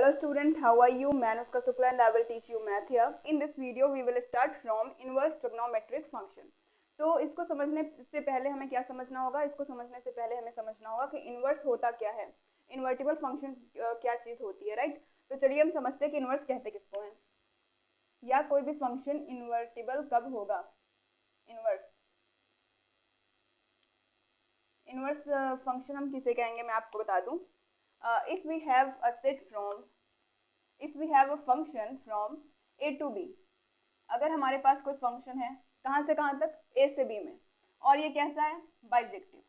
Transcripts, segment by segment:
Hello student, how are you? मैं Anushka Shukla and I will teach you math here. In this video we will start from inverse trigonometric function. तो इसको समझने से पहले हमें क्या समझना होगा? इसको समझने से पहले हमें समझना होगा कि इनवर्स होता क्या है, इन्वर्टिबल फंक्शन क्या चीज होती है, राइट? तो चलिए हम समझते हैं कि इनवर्स कहते किसको हैं, या कोई भी फंक्शन इन्वर्टिबल कब होगा। इनवर्स फंक्शन हम किसे कहेंगे मैं आपको बता दूं। If we have a function from a to b, अगर हमारे पास कोई फंक्शन है कहाँ से कहाँ तक, a से b में, और ये कैसा है, बाइजेक्टिव,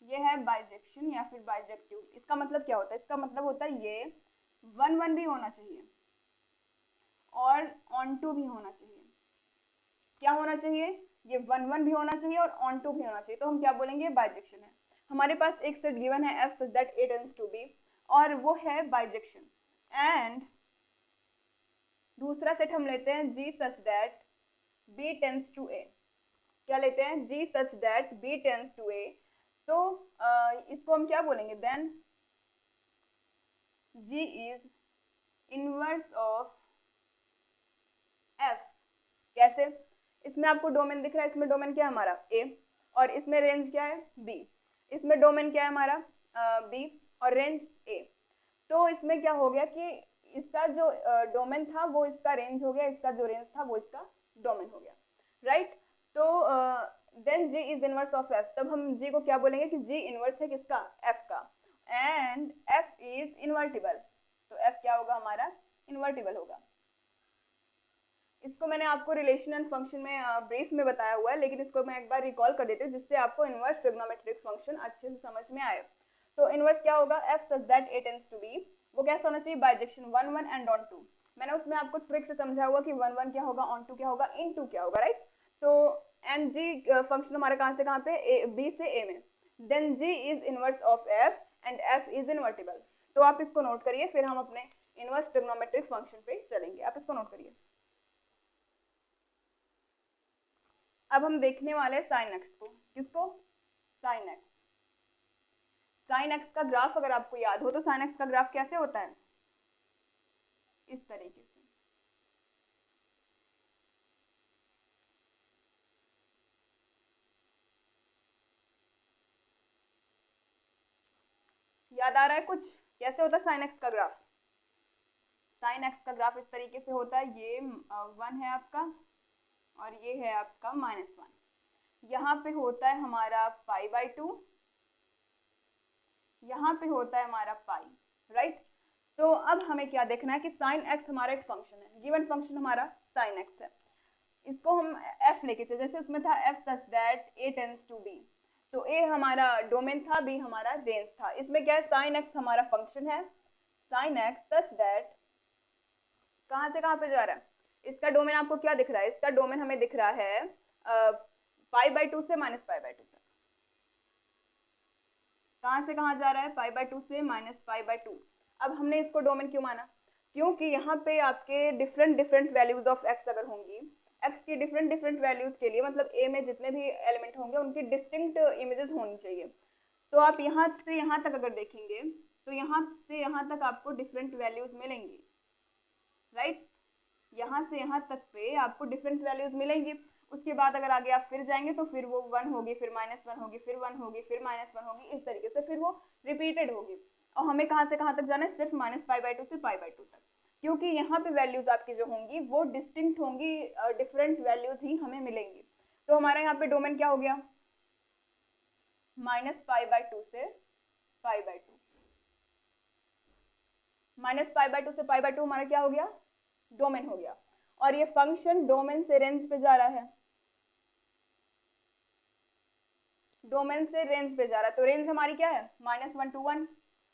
ये है बाइजेक्शन या फिर बाइजेक्टिव। इसका मतलब क्या होता है? इसका मतलब होता है ये 1 1 भी होना चाहिए और ऑन टू भी होना चाहिए। क्या होना चाहिए? ये 1 1 भी होना चाहिए और ऑन टू भी होना चाहिए। तो हम क्या बोलेंगे? बाइजेक्शन है। हमारे पास एक सेट गिवन है f such that a tends to b, और वो है बाइजेक्शन। एंड दूसरा सेट हम लेते हैं g such that b tends to a। क्या लेते हैं? g such that b tends to a। तो इसको हम क्या बोलेंगे? Then g is inverse of f। कैसे? इसमें आपको डोमेन दिख रहा है, इसमें डोमेन क्या है हमारा a, और इसमें रेंज क्या है b। इसमें डोमेन क्या है हमारा b और रेंज a। तो इसमें क्या हो गया कि इसका जो डोमेन था वो इसका रेंज हो गया, इसका जो रेंज था वो इसका डोमेन हो गया, राइट? तो then g is inverse of f। तब हम g को क्या बोलेंगे कि g इनवर्स है किसका? f का। And f is invertible. तो f क्या होगा हमारा? इन्वर्टिबल होगा। इसको मैंने आपको रिलेशन एंड फंक्शन में ब्रीफ में बताया हुआ है, लेकिन इसको मैं एक बार रिकॉल कर देती हूँ जिससे आपको इनवर्स ट्रिग्नोमेट्रिक फंक्शन अच्छे से समझ में आए। तो इनवर्स क्या होगा? f such that a tends to b, वो कैसा होना चाहिए? Bijection 1 1 and onto. मैंने उसमें आपको ट्रिक से समझा हुआ कि 1 1 क्या होगा, ऑन टू क्या होगा, इन टू क्या होगा, राइट? तो एंड g फंक्शन हमारा कहाँ से कहाँ पे? b से a में। Then g is inverse of f and f is invertible. तो आप इसको नोट करिए, फिर हम अपने इनवर्स ट्रिग्नोमेट्रिक फंक्शन पे चलेंगे। आप इसको नोट करिए। अब हम देखने वाले हैं साइन एक्स को। किसको? Sine x. साइन एक्स का ग्राफ अगर आपको याद हो तो साइन एक्स का ग्राफ कैसे होता है? इस तरीके से। याद आ रहा है कुछ? कैसे होता है साइन एक्स का ग्राफ? साइन एक्स का ग्राफ इस तरीके से होता है। ये 1 है आपका और ये है आपका -1। यहाँ पे होता है हमारा π/2, यहाँ पे होता है हमारा पाई, राइट? तो अब हमें क्या देखना है कि साइन एक्स हमारा एक फंक्शन है, गिवन फंक्शन हमारा साइन एक्स है। इसको हम f लेके चले, जैसे उसमें था f such that a tends to b। तो a हमारा डोमेन था, b हमारा रेंज था। इसमें क्या है? साइन एक्स हमारा फंक्शन है। साइन एक्स सच दैट कहाँ से कहाँ पे जा रहा है? इसका डोमेन आपको क्या दिख रहा है? इसका डोमेन हमें दिख रहा है π/2 से -π/2 तक। कहाँ से कहाँ जा रहा है? π/2 से -π/2। अब हमने इसको डोमेन क्यों माना? क्योंकि यहाँ पे आपके डिफरेंट वैल्यूज ऑफ x अगर होंगी, x की डिफरेंट वैल्यूज के लिए, मतलब a में जितने भी एलिमेंट होंगे उनकी डिस्टिंक्ट इमेजेस होनी चाहिए। तो आप यहाँ से यहाँ तक अगर देखेंगे तो यहाँ से यहाँ तक आपको डिफरेंट वैल्यूज मिलेंगी, राइट? यहाँ से यहाँ तक पे आपको डिफरेंट वैल्यूज मिलेंगी। उसके बाद अगर आगे आप फिर जाएंगे तो फिर वो 1 होगी, फिर -1 होगी, फिर 1 होगी, फिर -1 होगी, इस तरीके से फिर वो रिपीटेड होगी। और हमें कहाँ से कहाँ तक जाना है? सिर्फ -π/2 से π/2 तक, क्योंकि यहाँ पे वैल्यूज आपकी जो होंगी वो डिस्टिंक्ट होंगी, डिफरेंट वैल्यूज ही हमें मिलेंगी। तो हमारा यहाँ पे डोमेन क्या हो गया? -π/2 से π/2। -π/2 से π/2 हमारा क्या हो गया? डोमेन हो गया। और ये फंक्शन डोमेन से रेंज पे जा रहा है, डोमेन से रेंज पे जा रहा है। तो रेंज हमारी क्या है? -1 to 1,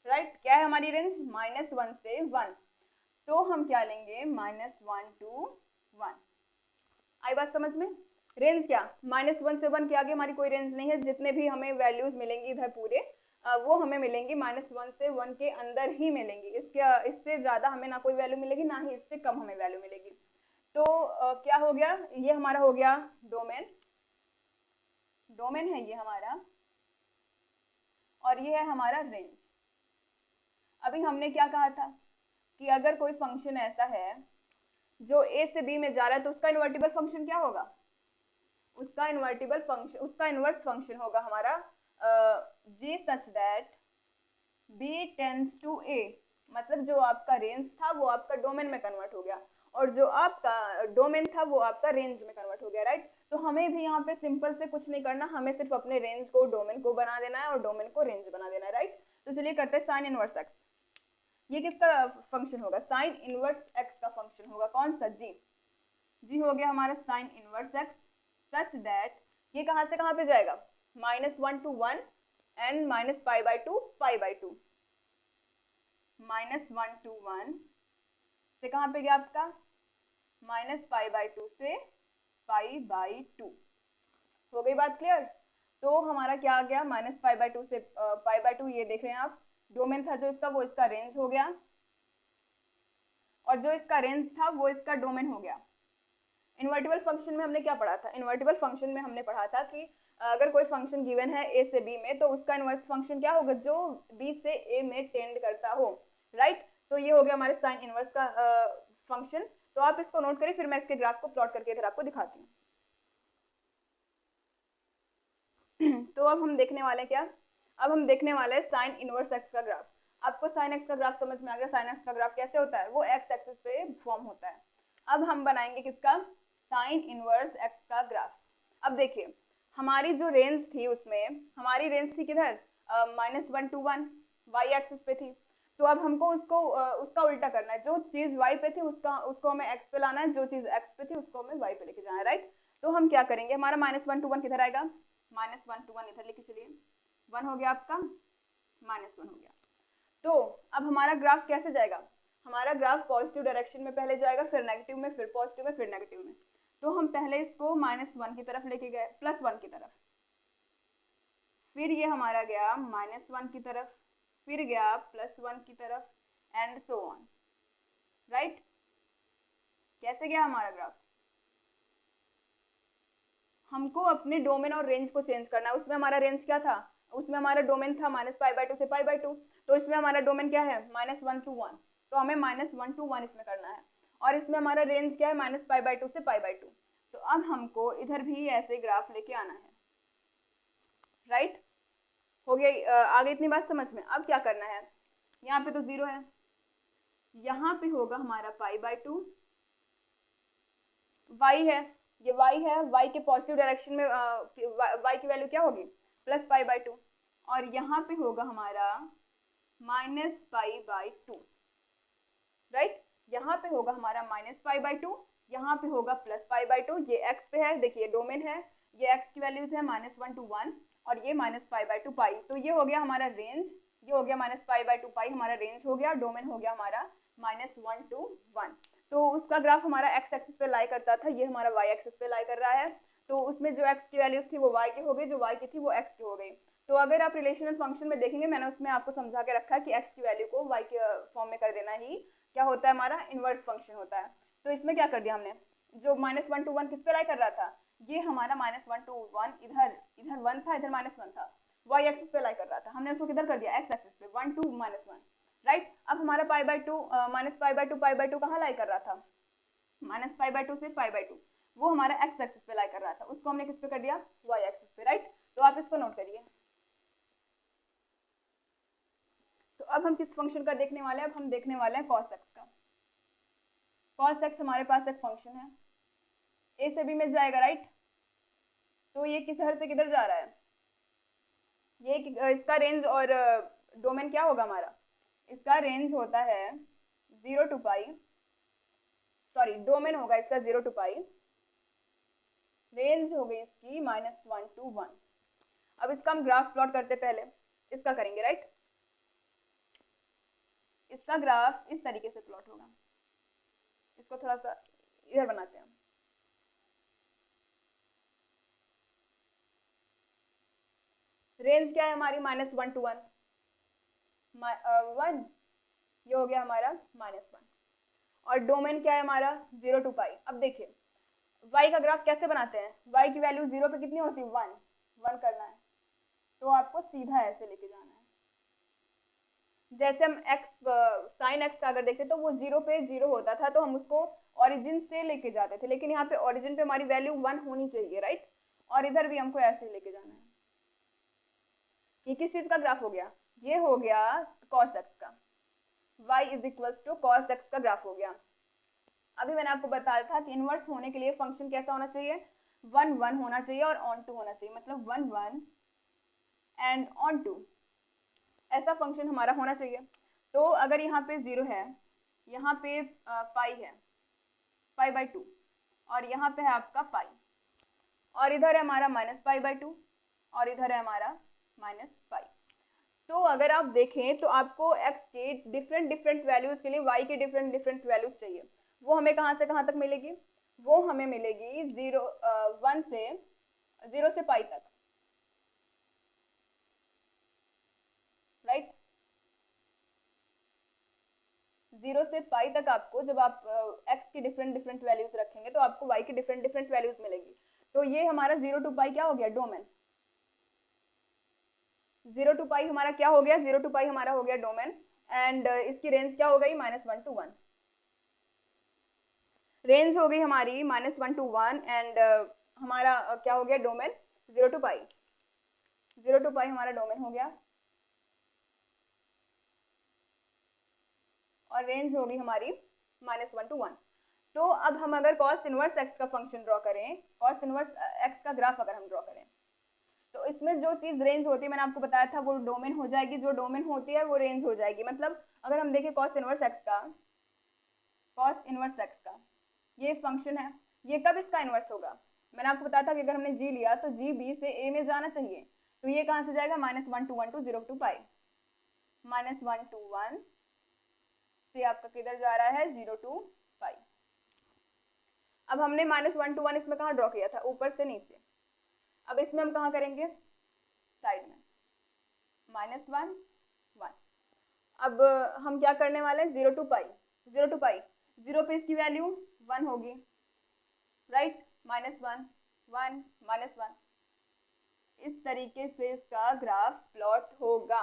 राइट? क्या है हमारी रेंज? -1 से 1। तो हम क्या लेंगे? -1 to 1। आई बात समझ में? रेंज क्या? -1 से 1 के आगे हमारी कोई रेंज नहीं है। जितने भी हमें वैल्यूज मिलेंगी इधर पूरे वो हमें मिलेंगी -1 से 1 के अंदर ही मिलेंगी। इससे ज्यादा हमें ना कोई वैल्यू मिलेगी, ना ही इससे कम हमें वैल्यू मिलेगी। तो क्या हो गया? ये हमारा हो गया डोमेन, डोमेन है ये हमारा, और ये है हमारा रेंज। अब अभी हमने क्या कहा था कि अगर कोई फंक्शन ऐसा है जो a से b में जा रहा है तो उसका इन्वर्टिबल फंक्शन क्या होगा, उसका इन्वर्स फंक्शन होगा हमारा g such that b tends to a, मतलब जो आपका रेंज था वो आपका डोमेन में कन्वर्ट हो गया और जो आपका डोमेन था वो आपका रेंज में कन्वर्ट हो गया, राइट। तो हमें भी यहाँ पे सिंपल से कुछ नहीं करना, हमें सिर्फ अपने रेंज को डोमेन को बना देना है और डोमेन को रेंज बना देना है, राइट। तो चलिए करते हैं साइन इनवर्स एक्स। ये किसका फंक्शन होगा, साइन इनवर्स एक्स का फंक्शन होगा, कौन सा, जी हो गया हमारा sine inverse x such that ये कहाँ से कहाँ पे जाएगा, -1 to 1 एंड -π/2 π/2, -1 to 1 से कहाँ पे गया आपका, -π/2 से π/2, हो गई बात क्लियर। तो हमारा क्या आ गया, -π/2 से π/2, ये देख रहे हैं आप, डोमेन था जो इसका वो इसका रेंज हो गया और जो इसका रेंज था वो इसका डोमेन हो गया। इन्वर्टिबल फंक्शन में हमने क्या पढ़ा था, इन्वर्टिबल फंक्शन में हमने पढ़ा था कि अगर कोई फंक्शन गिवन है a से b में तो उसका इन्वर्स फंक्शन क्या होगा, जो b से a में टेंड करता हो, राइट। तो ये हो गया हमारे साइन इनवर्स का फंक्शन। तो आप इसको नोट करिए, फिर मैं इसके ग्राफ को प्लॉट करके इधर आपको दिखाती हूँ। तो अब हम देखने वाले क्या, अब हम देखने वाले हैं साइन इनवर्स एक्स का ग्राफ। आपको साइन एक्स का ग्राफ समझ में आ गया, साइन एक्स का ग्राफ कैसे होता है, वो एक्स एक्सिस पे फॉर्म होता है। अब हम बनाएंगे किसका, साइन इनवर्स एक्स का ग्राफ। अब देखिए हमारी जो रेंज थी उसमें हमारी रेंज थी किधर, -1 to 1 वाई एक्सिस पे थी। तो अब हमको उसका उल्टा करना है, जो चीज y पे थी उसको हमें x पे लाना है, जो चीज x पे थी उसको हमें y पे लेके जाना है, राइट। तो हम क्या करेंगे, हमारा -1 to 1 किधर आएगा, -1 to 1 इधर लेके चलिए, 1 हो गया आपका, -1 हो गया। तो अब हमारा ग्राफ कैसे जाएगा, हमारा ग्राफ पॉजिटिव डायरेक्शन में पहले जाएगा, फिर नेगेटिव में, फिर पॉजिटिव में, फिर नेगेटिव में। तो हम पहले इसको -1 की तरफ लेके गए, +1 की तरफ, फिर ये हमारा गया -1 की तरफ, फिर गया +1 की तरफ, एंड सो ऑन, राइट। कैसे गया हमारा ग्राफ, हमको अपने डोमेन और रेंज को चेंज करना है। उसमें हमारा रेंज क्या था, उसमें हमारा डोमेन था -π/2 से π/2, तो इसमें हमारा डोमेन क्या है, -1 to 1, तो हमें -1 to 1 इसमें करना है, और इसमें हमारा रेंज क्या है, -π/2 से π/2। तो अब हमको इधर भी ऐसे ग्राफ लेके आना है, राइट। हो गया, आगे इतनी बात समझ में। अब क्या करना है, यहाँ पे तो 0 है, यहाँ पे होगा हमारा π/2, y है, ये y है, y के पॉजिटिव डायरेक्शन में y की वैल्यू क्या होगी, +π/2, और यहाँ पे होगा हमारा -π/2, राइट। यहाँ पे होगा हमारा -π/2, यहाँ पे होगा +π/2, ये x पे है, देखिए डोमेन है, ये x की वैल्यूज है -1 to 1 और ये -π/2 पाई। तो ये हो गया हमारा रेंज, ये हो गया -π/2 पाई हमारा रेंज हो गया, डोमेन हो गया हमारा -1 to 1। तो उसका ग्राफ हमारा x एक्सिस पे लाई करता था, ये हमारा y एक्सिस पे लाई कर रहा है। तो उसमें जो x की वैल्यूज थी वो y की हो गई, जो y की थी वो x की हो गई। तो अगर आप रिलेशनल फंक्शन में देखेंगे, मैंने उसमें आपको समझा के रखा है कि x की वैल्यू को y के फॉर्म में कर देना ही क्या होता है, हमारा इनवर्स फंक्शन होता है। तो इसमें क्या कर दिया हमने, जो -1 to 1 किस पे लाई कर रहा था, ये हमारा -1 to 1 इधर 1 था, इधर -1 था, y एक्सिस पे लाई कर रहा था, हमने उसको किधर कर दिया, x एक्सिस पे, 1 to -1, राइट। अब हमारा π/2 -π/2 कहाँ लाई कर रहा था, -π/2 से π/2, वो हमारा x एक्सिस पे लाई कर रहा था, उसको हमने किस पे कर दिया, y एक्सिस पे, राइट। तो आप इसको नोट करिए। तो अब हम किस फंक्शन का देखने वाले हैं, अब हम देखने वाले हैं cos x का। cos x हमारे पास एक फंक्शन है, a से b में जाएगा, राइट। तो ये किधर से किधर जा रहा है, ये इसका रेंज और डोमेन क्या होगा हमारा, इसका रेंज होता है 0 to π, सॉरी डोमेन होगा इसका 0 to π, रेंज हो गई इसकी -1 to 1। अब इसका हम ग्राफ प्लॉट करते, पहले इसका करेंगे, राइट। इसका ग्राफ इस तरीके से प्लॉट होगा, इसको थोड़ा सा इधर बनाते हैं। रेंज क्या है हमारी, -1 to 1, 1, ये हो गया हमारा -1, और डोमेन क्या है हमारा 0 to π। अब देखिए y का ग्राफ कैसे बनाते हैं, y की वैल्यू 0 पे कितनी होती है, 1 करना है, तो आपको सीधा ऐसे लेके जाना है, जैसे हम एक्स साइन एक्स का अगर देखें तो वो 0 पे 0 होता था, तो हम उसको ओरिजिन से लेके जाते थे, लेकिन यहाँ पे ओरिजिन पे हमारी वैल्यू 1 होनी चाहिए, राइट। और इधर भी हमको ऐसे लेके जाना है। ये किस चीज का ग्राफ हो गया? ये हो गया cos x का, y is equal to cos x का ग्राफ हो गया। अभी मैंने आपको बताया था कि इनवर्स होने के लिए फंक्शन कैसा होना चाहिए, 1 1 होना चाहिए और ऑन टू होना चाहिए, मतलब 1 1 एंड ऑन टू, ऐसा फंक्शन हमारा होना चाहिए। तो अगर यहाँ पे 0 है, यहाँ पे पाई है, पाई/2, और यहाँ पे है आपका पाई, और इधर है हमारा -पाई/2, और इधर है हमारा -पाई। तो अगर आप देखें तो आपको x के डिफरेंट डिफरेंट वैल्यूज के लिए y के डिफरेंट डिफरेंट वैल्यूज चाहिए। वो हमें कहाँ से कहाँ तक मिलेगी? वो हमें मिलेगी 0 से पाई तक, राइट। 0 से पाई तक आपको, जब आप x की डिफरेंट डिफरेंट वैल्यूज रखेंगे तो आपको y की डिफरेंट डिफरेंट वैल्यूज मिलेगी। तो ये हमारा 0 to पाई क्या हो गया? डोमेन। 0 to पाई हमारा क्या हो गया? 0 to पाई हमारा हो गया डोमेन, एंड इसकी रेंज क्या हो गई? -1 to 1। रेंज हो गई हमारी -1 to 1, एंड हमारा क्या हो गया? Domain 0 to pi. 0 to पाई हमारा डोमेन हो गया, और रेंज हो गई हमारी -1 to 1। तो अब हम अगर cos इनवर्स x का फंक्शन ड्रॉ करें, cos इनवर्स x का ग्राफ अगर हम ड्रॉ करें, तो इसमें जो चीज रेंज होती है मैंने आपको बताया था, वो डोमेन हो जाएगी, जो डोमेन होती है वो रेंज हो जाएगी। मतलब अगर हम देखें cos इनवर्स x का ये फंक्शन है, ये कब इसका इनवर्स होगा? मैंने आपको बताया था कि अगर हमने g लिया तो g b से a में जाना चाहिए, तो ये कहाँ से जाएगा? -1 to 1 to 0 to pi, -1 to 1 से आपका किधर जा रहा है? 0 to पाई। अब हमने -1 to 1 इसमें कहाँ ड्रॉ किया था? ऊपर से नीचे। अब इसमें हम कहाँ करेंगे? साइड में, -1 1। अब हम क्या करने वाले हैं? 0 to पाई, 0 to पाई, 0 पे इसकी वैल्यू 1 होगी, राइट, -1 1 -1। इस तरीके से इसका ग्राफ प्लॉट होगा।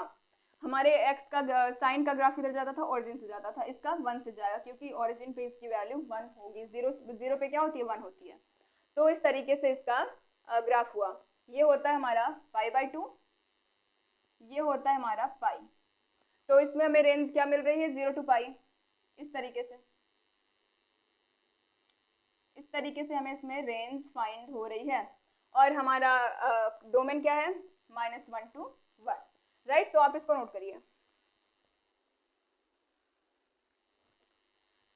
हमारे x का साइन का ग्राफ किधर जाता था? ओरिजिन से जाता था, इसका 1 से जाएगा, क्योंकि ओरिजिन पे इसकी वैल्यू 1 होगी। 0 पे क्या होती है? 1 होती है। तो इस तरीके से इसका ग्राफ हुआ। ये होता है हमारा पाई/2, ये होता है हमारा पाई। तो इसमें हमें रेंज क्या मिल रही है? 0 to पाई। इस तरीके से हमें इसमें रेंज फाइंड हो रही है, और हमारा डोमेन क्या है? -1 to 1, राइट। तो आप इसको नोट करिए।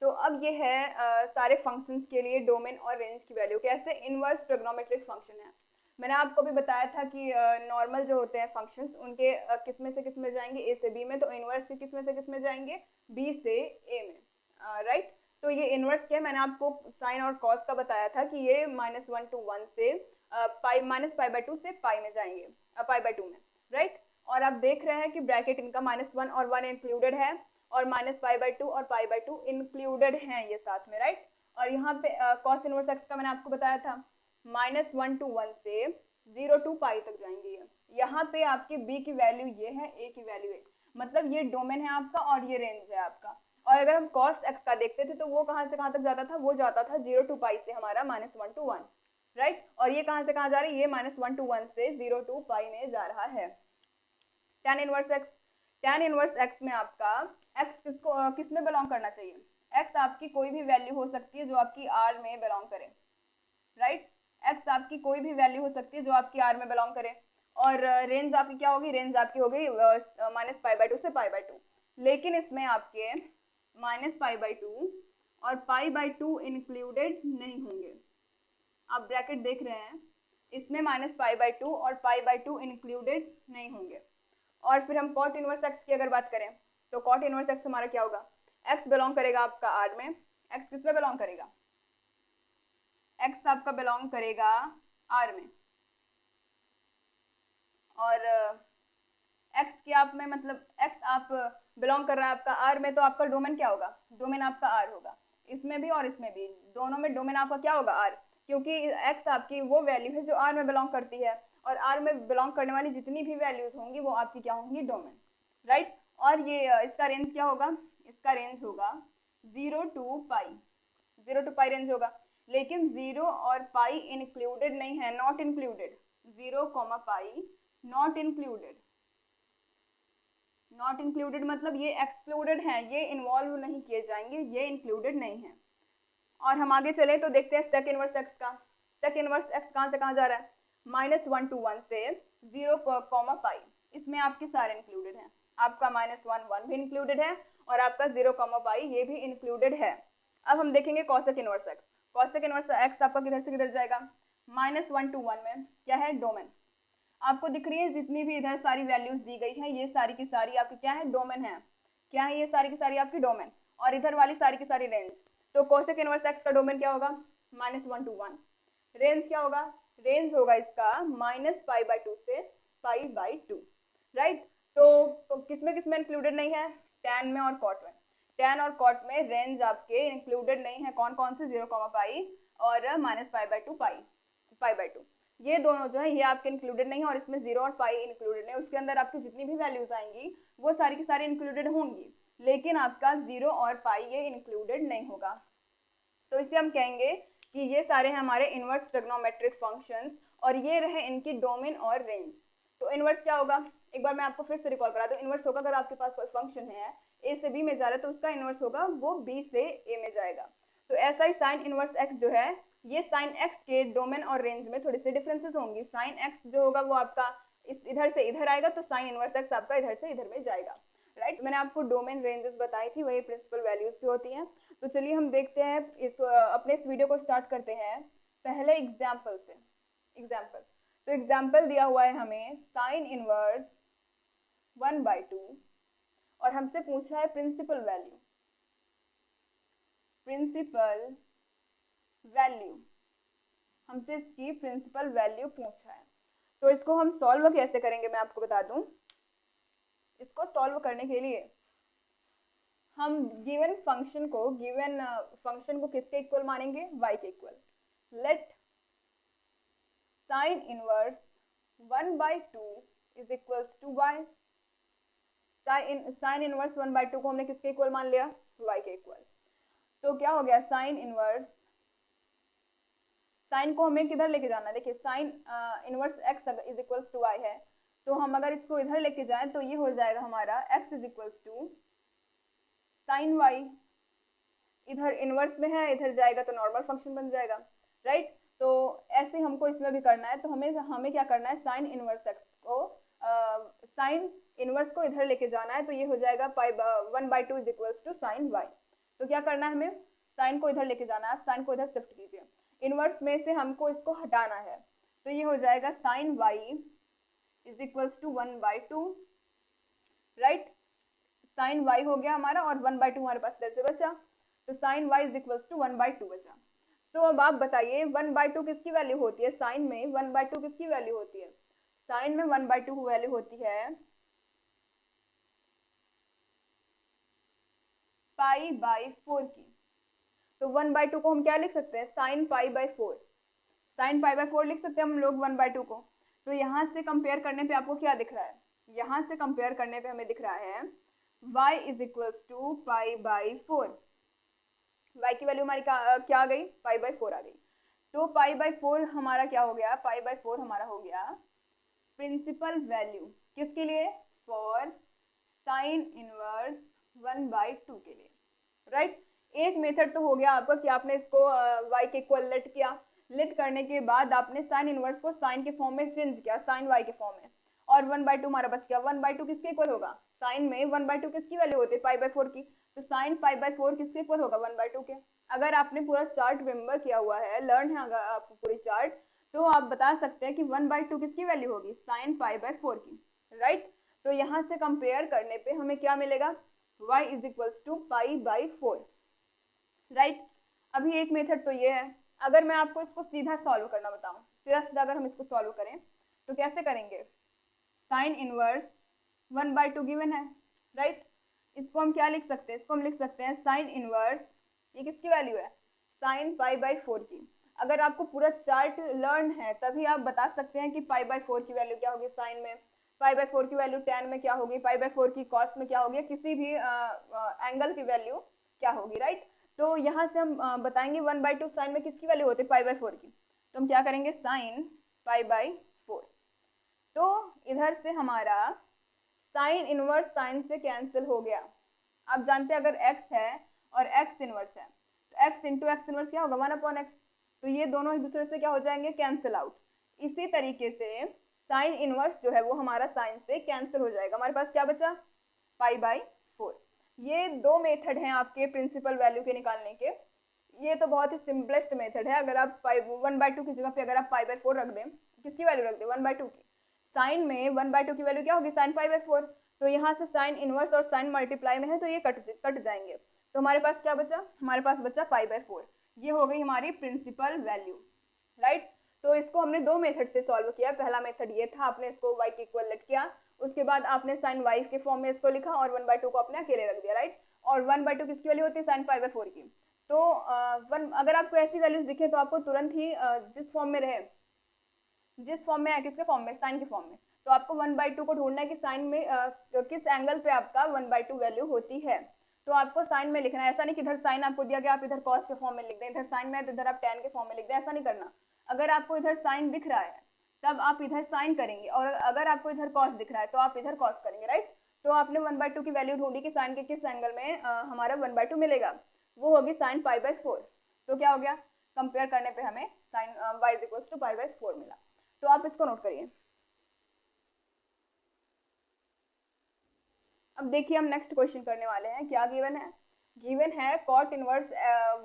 तो अब ये है सारे फंक्शंस के लिए डोमेन और रेंज की वैल्यू। कैसे? इनवर्स ट्रिग्नोमेट्रिक फंक्शन है। मैंने आपको भी बताया था कि नॉर्मल जो होते हैं फंक्शंस, उनके किस में से किस में जाएंगे? ए से बी में। तो इनवर्स के किस में से किस में जाएंगे? बी से ए में, राइट। तो ये इनवर्स क्या है? मैंने आपको साइन और कॉस का बताया था कि ये -1 to 1 से -पाई/2 से पाई में जाएंगे, पाई/2 में, राइट। और आप देख रहे हैं कि ब्रैकेट इनका -1 और 1 इंक्लूडेड है, और -पाई/2 और पाई/2 इंक्लूडेड हैं ये साथ में, राइट। और यहाँ पे cos इनवर्स x का मैंने आपको बताया था, -1 to 1 से 0 to पाई तक जाएंगे ये। यहाँ पे आपकी b की वैल्यू ये है, a की वैल्यू है, मतलब ये डोमेन है आपका और ये रेंज है आपका। और अगर हम cos x का देखते थे तो वो कहाँ से कहाँ तक जाता था? वो जाता था 0 to पाई से हमारा -1 to 1, राइट। और ये कहाँ से कहाँ जा रही है? ये -1 to 1 से 0 to पाई में जा रहा है। tan इनवर्स x में आपका x किस में बिलोंग करना चाहिए? x आपकी कोई भी वैल्यू हो सकती है जो आपकी r में बिलोंग करे, राइट। x आपकी कोई भी वैल्यू हो सकती है जो आपकी r में बिलोंग करे। और रेंज आपकी क्या होगी? रेंज आपकी हो गई -पाई/2 से पाई/2। लेकिन इसमें आपके -पाई/2 और पाई/2 इंक्लूडेड नहीं होंगे। आप ब्रैकेट देख रहे हैं, इसमें -पाई/2 और पाई/2 इंक्लूडेड नहीं होंगे। और फिर हम cot इनवर्स x की अगर बात करें तो cot इनवर्स x हमारा क्या होगा? x बिलोंग करेगा आपका r में। x किस में बिलोंग करेगा? x आपका बिलोंग करेगा r में, और x के आप में, मतलब x आप बिलोंग कर रहा है आपका r में, तो आपका डोमेन क्या होगा? डोमेन आपका r होगा, इसमें भी और इसमें भी, दोनों में डोमेन आपका क्या होगा? r, क्योंकि x आपकी वो वैल्यू है जो r में बिलोंग करती है, और r में बिलोंग करने वाली जितनी भी वैल्यूज होंगी वो आपकी क्या होंगी? Domain, right. और ये इसका रेंज क्या होगा, इसका रेंज होगा 0 to pi, 0 to pi range होगा। लेकिन 0 और पाई इंक्लूडेड नहीं है, not included, 0, pi not included. Not included मतलब ये एक्सक्लूडेड है, ये इन्वॉल्व नहीं किए जाएंगे, ये इंक्लूडेड नहीं है। और हम आगे चले तो देखते हैं सेक इनवर्स एक्स का। सेक इनवर्स एक्स कहाँ से कहाँ जा रहा है, -1 to 1 से 0, पाई, इसमें आपके सारे इंक्लूडेड हैं। आपका -1 भी इंक्लूडेड है और आपका 0, पाई ये भी इंक्लूडेड है। अब हम देखेंगे cosec inverse x. Cosec inverse x आपका किधर से किधर जाएगा, -1 to 1 में क्या है, डोमेन। आपको दिख रही है जितनी भी इधर सारी वैल्यूज दी गई है, ये सारी की सारी आपकी क्या है, डोमेन है। क्या है, ये सारी की सारी आपकी डोमेन, और इधर वाली सारी की सारी रेंज। तो कोसेक इनवर्स एक्स का डोमेन क्या होगा, -1 to 1। रेंज क्या होगा, रेंज होगा इसका -π/2 से π/2, राइट। तो किसमें इंक्लूडेड नहीं है, टैन में और कॉट में। टैन और कॉट में रेंज आपके इंक्लूडेड नहीं है, कौन कौन से, 0, पाई और -π/2 π/2, ये दोनों जो है ये आपके इंक्लूडेड नहीं है। और इसमें 0 और पाई इंक्लूडेड नहीं, उसके अंदर आपकी जितनी भी वैल्यूज आएंगी वो सारी की सारी इंक्लूडेड होंगी, लेकिन आपका 0 और पाई ये इंक्लूडेड नहीं होगा। तो इसे हम कहेंगे कि ये सारे हैं हमारे इनवर्स ट्रिग्नोमेट्रिक फंक्शंस, और ये रहे इनकी डोमेन और रेंज। तो इनवर्स क्या होगा, एक बार मैं आपको फिर से रिकॉल करा दूं। इनवर्स होगा, अगर आपके पास कोई फंक्शन है ए से बी में जा रहा है तो उसका इनवर्स होगा वो बी से ए में जाएगा। तो ऐसा ही साइन इनवर्स एक्स जो है, ये साइन एक्स के डोमेन और रेंज में थोड़ी सी डिफरेंसेस होंगी। साइन एक्स जो होगा वो आपका इधर से इधर आएगा, तो साइन इनवर्स एक्स आपका इधर से इधर में जाएगा, राइट। मैंने आपको डोमेन रेंजेस बताई थी, वही प्रिंसिपल वैल्यूज भी होती हैं। तो चलिए हम देखते हैं अपने इस वीडियो को स्टार्ट करते हैं पहले एग्जाम्पल से। एग्जाम्पल, तो एग्जाम्पल दिया हुआ है हमें साइन इनवर्स 1/2, और हमसे पूछा है प्रिंसिपल वैल्यू। प्रिंसिपल वैल्यू, हमसे इसकी प्रिंसिपल वैल्यू पूछा है। तो इसको हम सॉल्व कैसे करेंगे मैं आपको बता दूं। इसको सॉल्व करने के लिए हम गिवन फंक्शन को किसके इक्वल मानेंगे, y के equal. Let sine inverse 1/2 is equals to y। Sine inverse 1/2 को हमने किसके इक्वल मान लिया, y के इक्वल। तो क्या हो गया, साइन इनवर्स, साइन को हमें किधर लेके जाना है, देखिए sine inverse x is equals to y है, तो हम अगर इसको इधर लेके जाएं तो ये हो जाएगा हमारा x is equals to sine y. इधर इनवर्स में है, इधर जाएगा तो नॉर्मल फंक्शन बन जाएगा, राइट। तो ऐसे हमको इसमें भी करना है। तो हमें क्या करना है, साइन इनवर्स एक्स को साइन इनवर्स को इधर लेके जाना है, तो ये हो जाएगा 1/2 is equals to sine y. तो क्या करना है, हमें साइन को इधर लेके जाना है। आप साइन को इधर शिफ्ट कीजिए, इनवर्स में से हमको इसको हटाना है, तो ये हो जाएगा sine y is equals to 1/2, right. Sine Y हो गया हमारा, और 1/2 हमारे पास इधर से बचा, तो sine y is equals to 1/2 बचा। तो अब आप बताइए 1/2 किसकी वैल्यू होती है, साइन में 1/2 किसकी वैल्यू होती है, साइन में 1/2 वैल्यू होती है π/4 की। तो 1/2 को हम क्या लिख सकते हैं, साइन π/4, साइन π/4 लिख सकते हैं हम लोग 1/2 को। तो यहाँ से कंपेयर करने पे आपको क्या दिख रहा है, यहाँ से कंपेयर करने पे हमें दिख रहा है y is equals to π/4। y की वैल्यू हमारी क्या आ गई, π/4 आ गई। तो π/4 हमारा क्या हो गया, π/4 हमारा हो गया प्रिंसिपल वैल्यू किसके लिए, फॉर साइन इनवर्स 1/2 के लिए, राइट। एक मेथड तो हो गया आपका कि आपने इसको y के इक्वल लेट किया, लेट करने के बाद आपने साइन इनवर्स को साइन के फॉर्म में चेंज किया, साइन y के फॉर्म में, और 1/2 हमारा बच गया। 1/2 किसके इक्वल होगा, साइन में 1/2 किसकी वैल्यू होती है, π/4 की। तो साइन π/4 किसके इक्वल होगा, 1/2 के। अगर आपने पूरा चार्ट रिमेंबर किया हुआ है, लर्न है अगर आप पूरी चार्ट, तो आप बता सकते हैं कि 1/2 किसकी वैल्यू होगी, साइन π/4 की, राइट। तो यहाँ से कंपेयर करने पे हमें क्या मिलेगा, y is equals to π/4, right. अभी एक मेथड तो ये है। अगर मैं आपको इसको सीधा सॉल्व करना बताऊं, सीधा सीधा अगर हम इसको सॉल्व करें तो कैसे करेंगे, साइन इनवर्स 1/2 गिवन है, राइट। इसको हम क्या लिख सकते हैं, इसको हम लिख सकते हैं साइन इनवर्स, ये किसकी वैल्यू है, साइन π/4 की। अगर आपको पूरा चार्ट लर्न है तभी आप बता सकते हैं कि π/4 की वैल्यू क्या होगी साइन में। पाई बाय 4 की वैल्यू tan में क्या होगी, पाई बाय 4 की cos में क्या होगी, किसी भी एंगल की वैल्यू क्या होगी, राइट। तो यहाँ से हम बताएंगे 1/2 साइन में किसकी वैल्यू होती है, पाई बाय 4 की। तो हम क्या करेंगे, साइन पाई बाय 4। तो इधर से हमारा साइन इनवर्स साइन से कैंसिल हो गया। आप जानते हैं अगर x है और x इनवर्स है तो x इंटू एक्स इनवर्स क्या होगा, 1/x। तो ये दोनों एक दूसरे से क्या हो जाएंगे, कैंसिल आउट। इसी तरीके से साइन इनवर्स जो है वो हमारा साइन से कैंसिल हो जाएगा। हमारे पास क्या बचा, पाई बाय 4। ये दो मेथड हैं आपके प्रिंसिपल वैल्यू के निकालने के। ये तो बहुत ही सिंपलेस्ट मेथड है। अगर आप 1/2 की जगह पे अगर आप पाई बाय 4 रख दें, किसकी वैल्यू रख दें, 1/2 की। साइन में 1/2 की वैल्यू क्या होगी, साइन पाई बाय 4। तो यहाँ से साइन इनवर्स और साइन मल्टीप्लाई में है तो ये कट जाएंगे। तो हमारे पास क्या बचा, हमारे पास बचा पाई बाय 4। ये हो गई हमारी प्रिंसिपल वैल्यू, राइट। तो इसको हमने दो मेथड से सॉल्व किया। पहला मेथड ये था, आपने इसको y के इक्वल लेट किया, उसके बाद आपने साइन y के फॉर्म में इसको लिखा और 1/2 को आपने अकेले रख दिया, राइट। और 1/2 किसकी वैल्यू होती है, साइन पाई बाय 4 की। तो अगर आपको ऐसी वैल्यूज दिखे तो आपको तुरंत ही जिस फॉर्म में रहे, जिस फॉर्म में है, किसके फॉर्म में, साइन के फॉर्म में, तो आपको 1/2 को ढूंढना है कि साइन में किस एंगल पे आपका 1/2 वैल्यू होती है। तो आपको साइन में लिखना है। ऐसा नहीं कि इधर साइन आपको दिया गया आप इधर कॉस के फॉर्म में लिख दें, इधर साइन में है तो इधर आप tan के फॉर्म में लिख दें, ऐसा नहीं करना। अगर आपको इधर साइन दिख रहा है तब आप इधर साइन करेंगे, और अगर आपको इधर कॉस दिख रहा है तो आप इधर कॉस करेंगे, राइट। तो आपने 1/2 की वैल्यू ढूंढी कि साइन के किस एंगल में हमारा 1/2 मिलेगा, वो होगी साइन पाई बाय 4। तो क्या हो गया, कंपेयर करने पे हमें sine y equals to pi by 4 मिला। तो आप इसको नोट करिए। अब देखिए हम नेक्स्ट क्वेश्चन करने वाले हैं। क्या गिवन है, गिवन है कॉट इनवर्स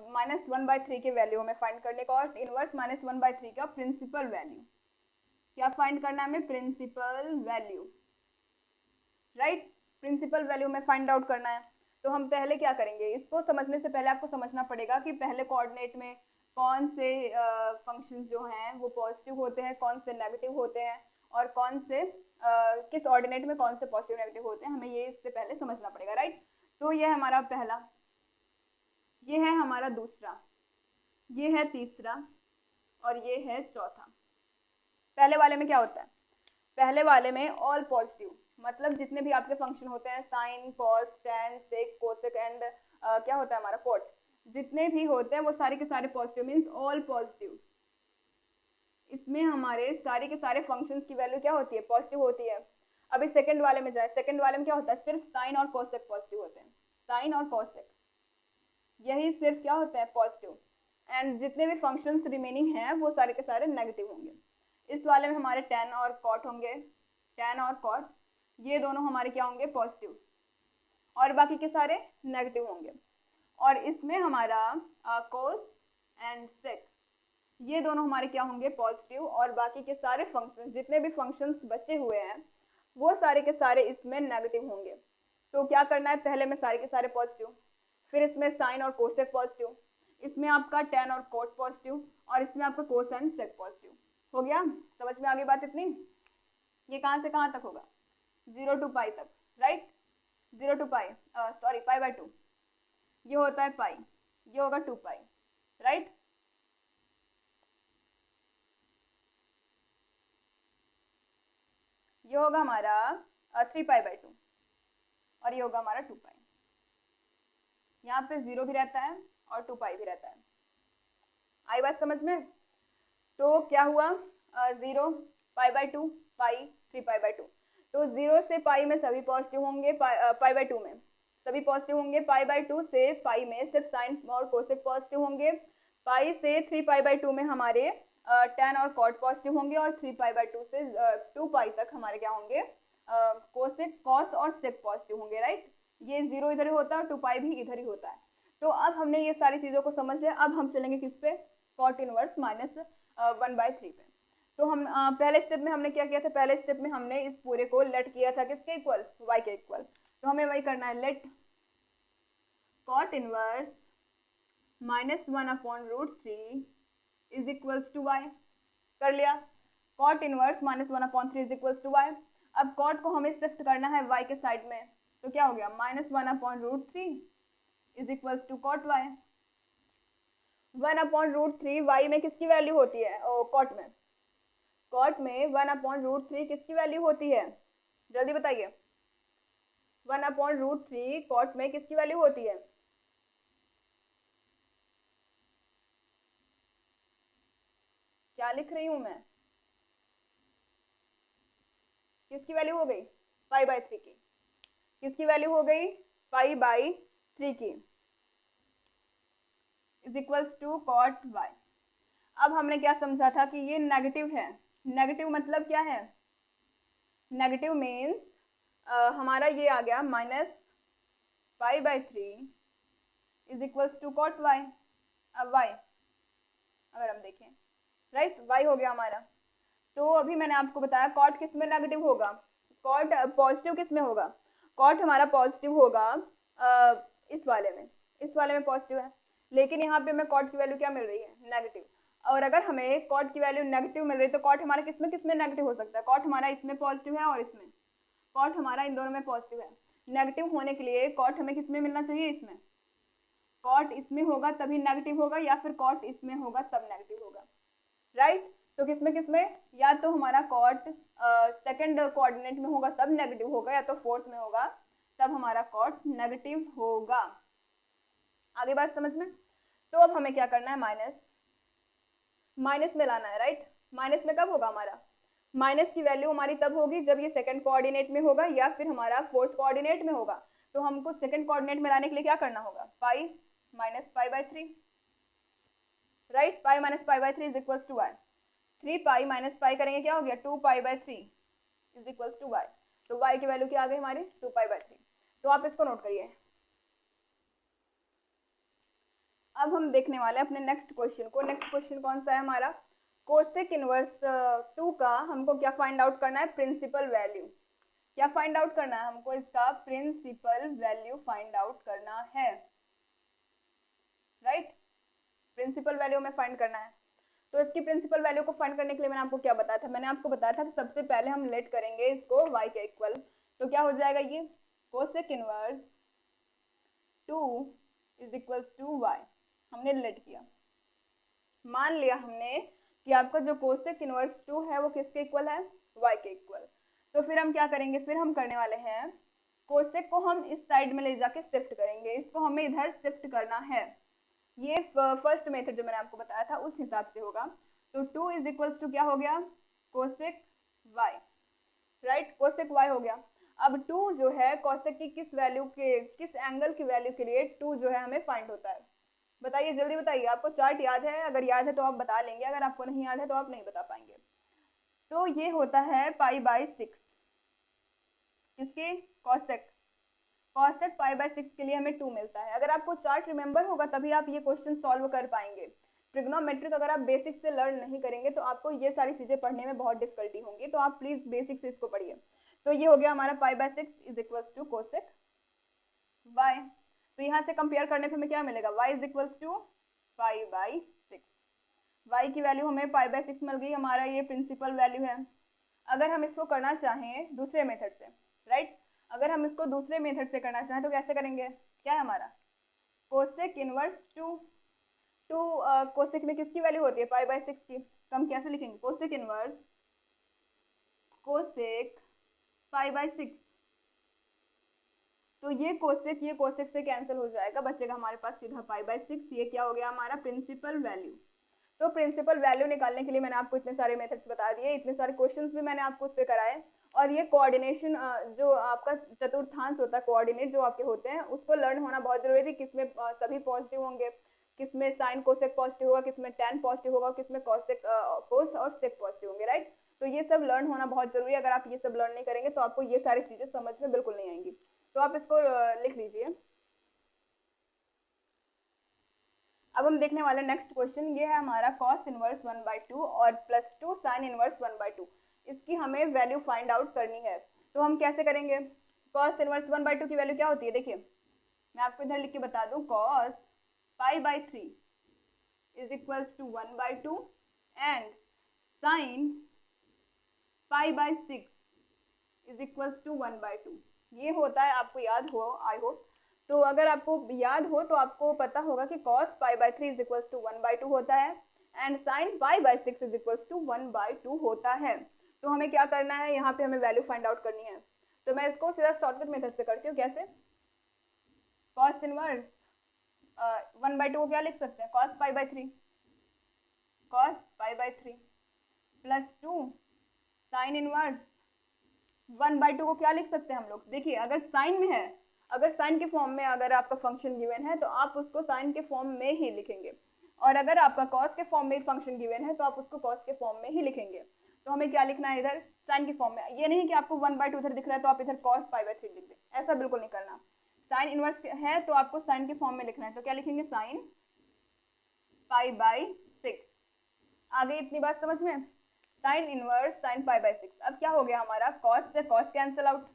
-1/3 के वैल्यू हमें फाइंड करने, कॉट इनवर्स -1/3 का प्रिंसिपल वैल्यू। क्या फाइंड करना है हमें, principal value, right. Principal value में फाइंड आउट करना है। तो हम पहले क्या करेंगे, इसको समझने से पहले आपको समझना पड़ेगा कि पहले कोऑर्डिनेट में कौन से फंक्शंस जो हैं वो पॉजिटिव होते हैं, कौन से नेगेटिव होते हैं, और कौन से किस ऑर्डिनेट में कौन से पॉजिटिव नेगेटिव होते हैं, हमें ये इससे पहले समझना पड़ेगा, राइट। तो ये है हमारा पहला, ये है हमारा दूसरा, ये है तीसरा, और ये है चौथा। पहले वाले में क्या होता है, पहले वाले में ऑल पॉजिटिव, मतलब जितने भी आपके फंक्शन होते हैं, sine, cos, tan, sec, cosec and क्या होता है हमारा कॉट, जितने भी होते हैं वो सारे के सारे पॉजिटिव, मीन्स ऑल पॉजिटिव। इसमें हमारे सारे के सारे फंक्शंस की वैल्यू क्या होती है, पॉजिटिव होती है। अभी सेकंड वाले में जाए, सेकंड वाले में क्या होता है, सिर्फ साइन और कोसेक पॉजिटिव होते हैं, साइन और कोसेक यही सिर्फ क्या होता है, पॉजिटिव। एंड जितने भी फंक्शंस रिमेनिंग हैं वो सारे के सारे नेगेटिव होंगे। इस वाले में हमारे टैन और कॉट होंगे, टैन और कॉट ये दोनों हमारे क्या होंगे, पॉजिटिव, और बाकी के सारे नेगेटिव होंगे। और इसमें हमारा कोस एंड सेक ये दोनों हमारे क्या होंगे, पॉजिटिव, और बाकी के सारे फंक्शंस, जितने भी फंक्शंस बचे हुए हैं वो सारे के सारे इसमें नेगेटिव होंगे। तो क्या करना है, पहले में सारे के सारे पॉजिटिव, फिर इसमें साइन और कोसेक पॉजिटिव, इसमें आपका टैन और कॉट पॉजिटिव, और इसमें आपका कोस एंड सेक पॉजिटिव। हो गया, समझ में आ गई बात इतनी। ये कहाँ से कहाँ तक होगा, 0 to पाई तक, right. 0 to pi, sorry pi by 2, ये होता है पाई, ये होगा 2 पाई, राइट। ये होगा हमारा 3 पाई बाय 2, और ये होगा हमारा 2 पाई। यहाँ पे 0 भी रहता है और 2 पाई भी रहता है। आई बात समझ में। तो क्या हुआ, 0 pi by 2 pi 3 pi by 2। तो 0 से पाई में सभी पॉजिटिव होंगे, पाई बाय 2 में सभी पॉजिटिव होंगे, पाई बाय 2 से पाई में सिर्फ साइन और कोसेक पॉजिटिव होंगे, पाई से 3 पाई बाय 2 में हमारे टैन और कॉट पॉजिटिव होंगे, और 3 पाई बाय 2 से 2 पाई तक हमारे क्या होंगे, कोसेक, कॉस और सेक पॉजिटिव होंगे, राइट। ये 0 इधर ही होता है और 2 पाई भी इधर ही होता है। तो अब हमने ये सारी चीज़ों को समझ लिया। अब हम चलेंगे किस पे, कॉट इनवर्स -1/3 पे। तो हम पहले स्टेप में हमने क्या किया था, पहले स्टेप में हमने इस पूरे को लेट किया था किसके इक्वल, y के इक्वल। तो हमें वही करना है, let cot inverse -1/√3 is equals to y। कर लिया, cot inverse -1/3 is equals to y। अब कॉट को हमें शिफ्ट करना है y के साइड में, तो क्या हो गया, -1/√3 is equals to cot y। 1/√3 y में किसकी वैल्यू होती है, कॉट में, कॉट में 1/√3 किसकी वैल्यू होती है, जल्दी बताइए। 1/√3 कॉट में किसकी वैल्यू होती है? क्या लिख रही हूं मैं? किसकी वैल्यू हो गई? पाई/3 की। किसकी वैल्यू हो गई? पाई/3 की is equals to cot Y. अब हमने क्या समझा था कि ये नेगेटिव है। नेगेटिव मतलब क्या है? नेगेटिव मीन्स हमारा ये आ गया -पाई/3 is equals to cot Y. अब वाई अगर हम देखें, राइट, वाई हो गया हमारा। तो अभी मैंने आपको बताया कॉट किस में नेगेटिव होगा, कॉट पॉजिटिव किस में होगा? कॉट हमारा पॉजिटिव होगा इस वाले में पॉजिटिव है, लेकिन यहाँ पे हमें कॉट की वैल्यू क्या मिल रही है? नेगेटिव। और अगर हमें कॉट की वैल्यू नेगेटिव मिल रही है तो कॉट हमारा किस में नेगेटिव हो सकता है? कॉट हमारा इसमें पॉजिटिव है और इसमें, कॉट हमारा इन दोनों में पॉजिटिव है। नेगेटिव होने के लिए कॉट हमें किस में मिलना चाहिए? इसमें। कॉट इसमें होगा तभी नेगेटिव होगा, या फिर कॉट इसमें होगा तब नेगेटिव होगा, राइट। तो किसमें या तो हमारा कॉट सेकंड कोऑर्डिनेट में होगा तब नेगेटिव होगा, या तो फोर्थ में होगा तब हमारा कॉट नेगेटिव होगा। आगे बात समझ में? तो अब हमें क्या करना है? माइनस में लाना है, राइट। माइनस में कब होगा हमारा? माइनस की वैल्यू हमारी तब होगी जब ये सेकंड कोऑर्डिनेट में होगा या फिर हमारा फोर्थ कोऑर्डिनेट में होगा। तो हमको सेकंड कोऑर्डिनेट में लाने के लिए क्या करना होगा? Pi minus pi, right. Pi minus pi is equals to Y. 3 pi minus pi करेंगे क्या हो गया? 2 pi is equals to Y. तो वाई की वैल्यू क्या आ गई हमारी? 2 पाई/3। तो आप इसको नोट करिए। अब हम देखने वाले हैं अपने नेक्स्ट क्वेश्चन को। नेक्स्ट क्वेश्चन कौन सा है हमारा? कोसेक इनवर्स 2 का हमको क्या फाइंड आउट करना है? Principal value. क्या फाइंड आउट करना है हमको? इसका प्रिंसिपल वैल्यू फाइंड आउट करना है, राइट। प्रिंसिपल वैल्यू हमें फाइंड करना है। तो इसकी प्रिंसिपल वैल्यू को फाइंड करने के लिए मैंने आपको क्या बताया था? मैंने आपको बताया था कि सबसे पहले हम लेट करेंगे इसको y के इक्वल। तो क्या हो जाएगा ये? Cosec inverse 2 is equals to y। हमने लेट किया, मान लिया हमने कि आपका जो कोसेक इनवर्स 2 है वो किसके इक्वल है? y के इक्वल। तो फिर हम क्या करेंगे? फिर हम करने वाले हैं कोसेक को हम इस साइड में ले जाके शिफ्ट करेंगे, इसको हमें इधर शिफ्ट करना है। ये फर्स्ट मेथड जो मैंने आपको बताया था उस हिसाब से होगा। तो 2 इज इक्वल्स टू क्या हो गया? Cosec y, right. Cosec y हो गया। अब 2 जो है कोसेक की किस वैल्यू के, किस एंगल की वैल्यू के लिए 2 जो है हमें फाइंड होता है? बताइए, जल्दी बताइए। आपको चार्ट याद है? अगर याद है तो आप बता लेंगे, अगर आपको नहीं याद है तो आप नहीं बता पाएंगे। तो ये होता है पाई/6। किसके? कोसेक। कोसेक पाई/6 के लिए हमें 2 मिलता है। अगर आपको चार्ट रिमेंबर होगा तभी आप ये क्वेश्चन सॉल्व कर पाएंगे। ट्रिग्नोमेट्रिक अगर आप बेसिक से लर्न नहीं करेंगे तो आपको ये सारी चीजें पढ़ने में बहुत डिफिकल्टी होंगी, तो आप प्लीज बेसिक से इसको पढ़िए। तो ये हो गया हमारा pi is equals to cosec Y. तो यहाँ से कंपेयर करने पे हमें क्या मिलेगा? y is equals to pi. y की वैल्यू हमें पाई/6 मिल गई, हमारा ये प्रिंसिपल वैल्यू है। अगर हम इसको करना चाहें दूसरे मेथड से, राइट, अगर हम इसको दूसरे मेथड से करना चाहें तो कैसे करेंगे? क्या है हमारा? कोसेक इनवर्स 2 कोसेक में किसकी वैल्यू होती है? पाई/6 की। तो हम कैसे लिखेंगे? Cosec inverse cosec pi. तो ये कोसेक से कैंसिल हो जाएगा, बचेगा हमारे पास सीधा पाई/6। ये क्या हो गया? हमारा प्रिंसिपल वैल्यू। तो प्रिंसिपल वैल्यू निकालने के लिए मैंने आपको इतने सारे मेथड्स बता दिए, इतने सारे क्वेश्चंस भी मैंने आपको उस पर कराए। और ये कोऑर्डिनेशन जो आपका चतुर्थांश होता है, कोऑर्डिनेट जो आपके होते हैं, उसको लर्न होना बहुत जरूरी है। किसमें सभी पॉजिटिव होंगे, किसमें साइन कोसेक पॉजिटिव होगा, किसमें टैन पॉजिटिव होगा, किसमें कोसेक कोस और सेक पॉजिटिव होंगे, राइट। तो ये सब लर्न होना बहुत जरूरी है। अगर आप ये सब लर्न नहीं करेंगे तो आपको ये सारी चीजें समझ में बिल्कुल नहीं आएंगी। तो आप इसको लिख लीजिए। अब हम देखने वाले नेक्स्ट क्वेश्चन, ये है हमारा cos इनवर्स 1/2 और +2 sin इनवर्स 1/2। इसकी हमें वैल्यू फाइंड आउट करनी है। तो हम कैसे करेंगे? cos इनवर्स 1/2 की वैल्यू क्या होती है? देखिए मैं आपको इधर लिख के बता दूं, cos pi is equals to 1/2 and sin pi is equals to 1/2। ये होता है, आपको याद हो आई होप। तो अगर आपको याद हो तो आपको पता होगा कि cos pi is equals to 1/2 होता है and sin pi is equals to 1/2 होता है। तो हमें क्या करना है? यहाँ पे हमें वैल्यू फाइंड आउट करनी है। तो मैं इसको सीधा शॉर्टकट मेथड से करती हूँ। कैसे? कॉस इनवर्स 1/2 को क्या लिख सकते हैं? Cos pi by 3, cos pi by 3 plus 2 sign inverse 1/2 को क्या लिख सकते हैं हम लोग? देखिए अगर साइन में है, अगर साइन के फॉर्म में अगर आपका फंक्शन गिवन है तो आप उसको साइन के फॉर्म में ही लिखेंगे, और अगर आपका कॉस के फॉर्म में फंक्शन गिवन है तो आप उसको कॉस के फॉर्म में ही लिखेंगे। तो हमें क्या लिखना है इधर? साइन के फॉर्म में। ये नहीं कि आपको 1/2 इधर दिख रहा है तो आप इधर कॉस पाई बाई 3 लिख दें, ऐसा बिल्कुल नहीं करना। साइन इनवर्स है तो आपको साइन के फॉर्म में लिखना है, तो क्या लिखेंगे? Sign pi by 6। आ गई इतनी बात समझ में? Sine inverse sine pi by 6। अब क्या हो गया हमारा? कॉस से कॉस कैंसिल आउट,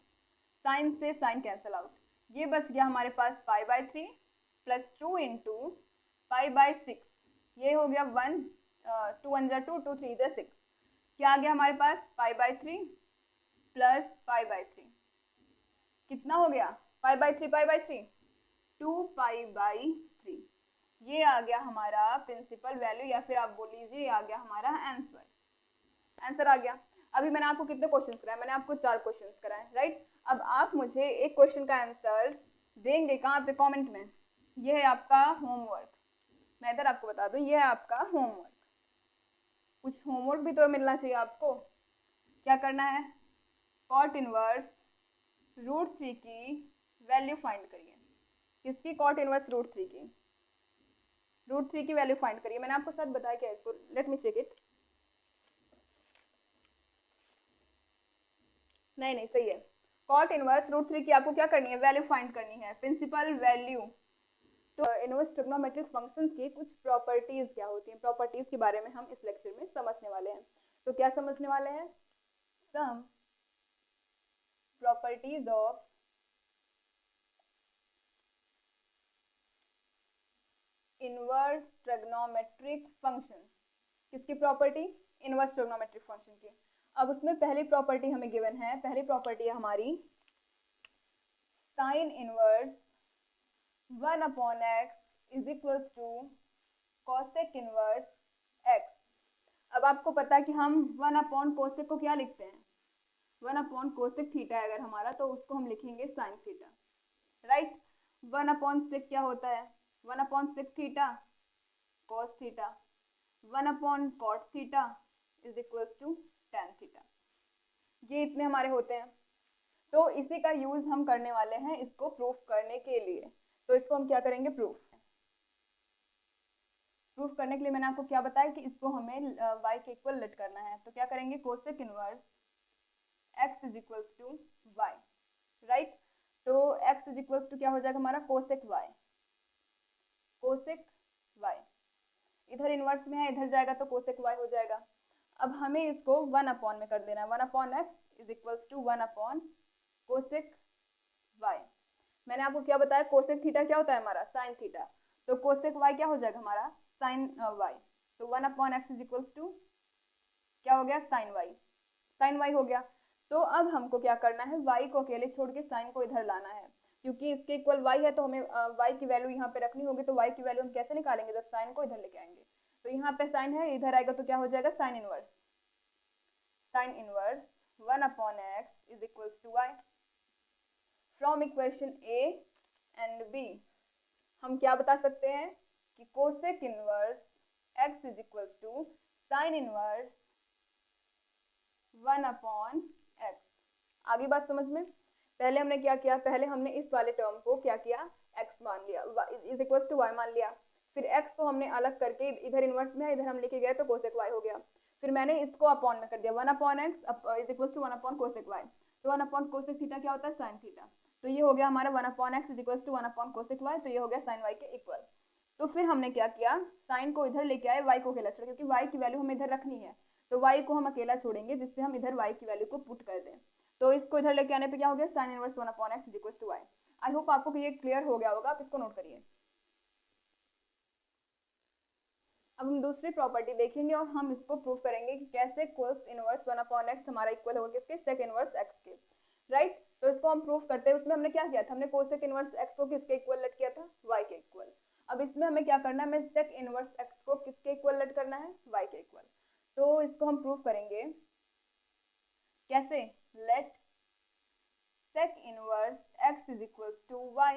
साइन से साइन कैंसिल आउट, ये बच गया हमारे पास pi by 3 plus 2 into pi by 6, ये हो गया 1, 2 1 जा 2, 2 3 जा 6, क्या आ गया हमारे पास? Pi by 3 plus pi by 3, कितना हो गया? Pi by 3 pi by 3 2 pi by 3, ये आ गया हमारा प्रिंसिपल वैल्यू, या फिर आप बोल लीजिए ये आ गया हमारा आंसर। आंसर आ गया। अभी मैंने आपको कितने क्वेश्चंस कराए? मैंने आपको 4 क्वेश्चंस कराए, राइट। अब आप मुझे एक क्वेश्चन का आंसर देंगे कहाँ पे? कमेंट में। ये है आपका होमवर्क, मैं इधर आपको बता दूं, ये है आपका होमवर्क। कुछ होमवर्क भी तो मिलना चाहिए आपको। क्या करना है? कॉट इनवर्स √3 की वैल्यू फाइंड करिए। किसकी? कॉट इनवर्स √3 की। √3 की वैल्यू फाइंड करिए। मैंने आपको साथ बताया क्या इसको? Let me check it. नहीं सही है। कॉट इनवर्स √3 की आपको क्या करनी है? वैल्यू फाइंड करनी है, प्रिंसिपल वैल्यू। तो इनवर्स ट्रिग्नोमेट्रिक फंक्शंस की कुछ प्रॉपर्टीज क्या होती हैं, प्रॉपर्टीज के बारे में हम इस लेक्चर में समझने वाले हैं। तो क्या समझने वाले हैं? Some properties of inverse trigonometric function. किसकी प्रॉपर्टी? इनवर्स ट्रिग्नोमेट्रिक फंक्शन की। अब उसमें पहली प्रॉपर्टी हमें गिवन है, पहली प्रॉपर्टी है हमारी sine inverse 1/x is equals to cosec inverse x। अब आपको पता है कि हम 1/कोसेक को क्या लिखते हैं? 1/कोसेक थीटा अगर हमारा, तो उसको हम लिखेंगे साइन थीटा, राइट। 1/सेक क्या होता है? Sec theta cos theta, cot theta is equals to tan theta. ये इतने हमारे होते हैं। तो इसी का यूज हम करने वाले हैं इसको प्रूफ करने के लिए। तो इसको हम क्या करेंगे? प्रूफ करने के लिए मैंने आपको क्या बताया कि इसको हमें y के इक्वल लेट करना है। तो क्या करेंगे? Cosec inverse x is equals to y, right. तो x इज इक्वल्स टू क्या हो जाएगा हमारा? Cosec y, cosec y। इधर इनवर्स में है, इधर जाएगा तो कोसेक y हो जाएगा। अब हमें इसको 1/ में कर देना है। 1/x is equals to cosec y। मैंने आपको क्या बताया? कोसेक थीटा क्या होता है हमारा? Sine theta. तो कोसेक y क्या हो जाएगा हमारा? Sine y। तो 1/x इज इक्वल्स टू क्या हो गया? साइन y, साइन y हो गया। तो अब हमको क्या करना है? y को अकेले छोड़ के साइन को इधर लाना है, क्योंकि इसके इक्वल y है तो हमें y की वैल्यू यहाँ पे रखनी होगी। तो y की वैल्यू हम कैसे निकालेंगे? जब साइन को इधर लेके आएंगे। तो यहाँ पे साइन है, इधर आएगा तो क्या हो जाएगा? Sine inverse 1/x is equals to y। From equation A and B हम क्या बता सकते हैं कि cosec inverse x is equals to sine inverse 1/x। आगे बात समझ में? पहले हमने क्या किया? पहले हमने इस वाले टर्म को क्या किया? x मान लिया, इज इक्वल्स टू y मान लिया। फिर x को हमने अलग करके इधर इनवर्स में है, इधर हम लेके गए तो कोसेक y हो गया। फिर मैंने इसको अपॉन में कर दिया, 1/x is equals to cosec y। तो 1/कोसेक थीटा क्या होता है? Sine theta. तो ये हो गया हमारा 1/x is equals to cosec y। तो ये हो गया साइन y के इक्वल। तो फिर हमने क्या किया? साइन को इधर लेके आए, y को अकेला छोड़ा, क्योंकि y की वैल्यू हमें इधर रखनी है। तो y को हम अकेला छोड़ेंगे, जिससे हम इधर y की वैल्यू को पुट कर दें। तो इसको इधर लेके आने पे क्या हो गया? Sine inverse 1/x is equals to y। I hope आपको ये क्लियर हो गया होगा। आप इसको नोट करिए। अब हम दूसरी प्रॉपर्टी देखेंगे और हम इसको प्रूव करेंगे कि कैसे कोस इनवर्स 1/x हमारा इक्वल होगा किसके? सेक इनवर्स x के, राइट। तो इसको हम प्रूव करते हैं। उसमें हमने क्या किया था? हमने कोसेक इनवर्स x को किसके इक्वल लेट किया था? y के इक्वल। अब इसमें हमें क्या करना है? हमें सेक इनवर्स x को किसके इक्वल लेट करना है? y के इक्वल। तो इसको हम प्रूव करेंगे कैसे? Let sec inverse x is equals to y.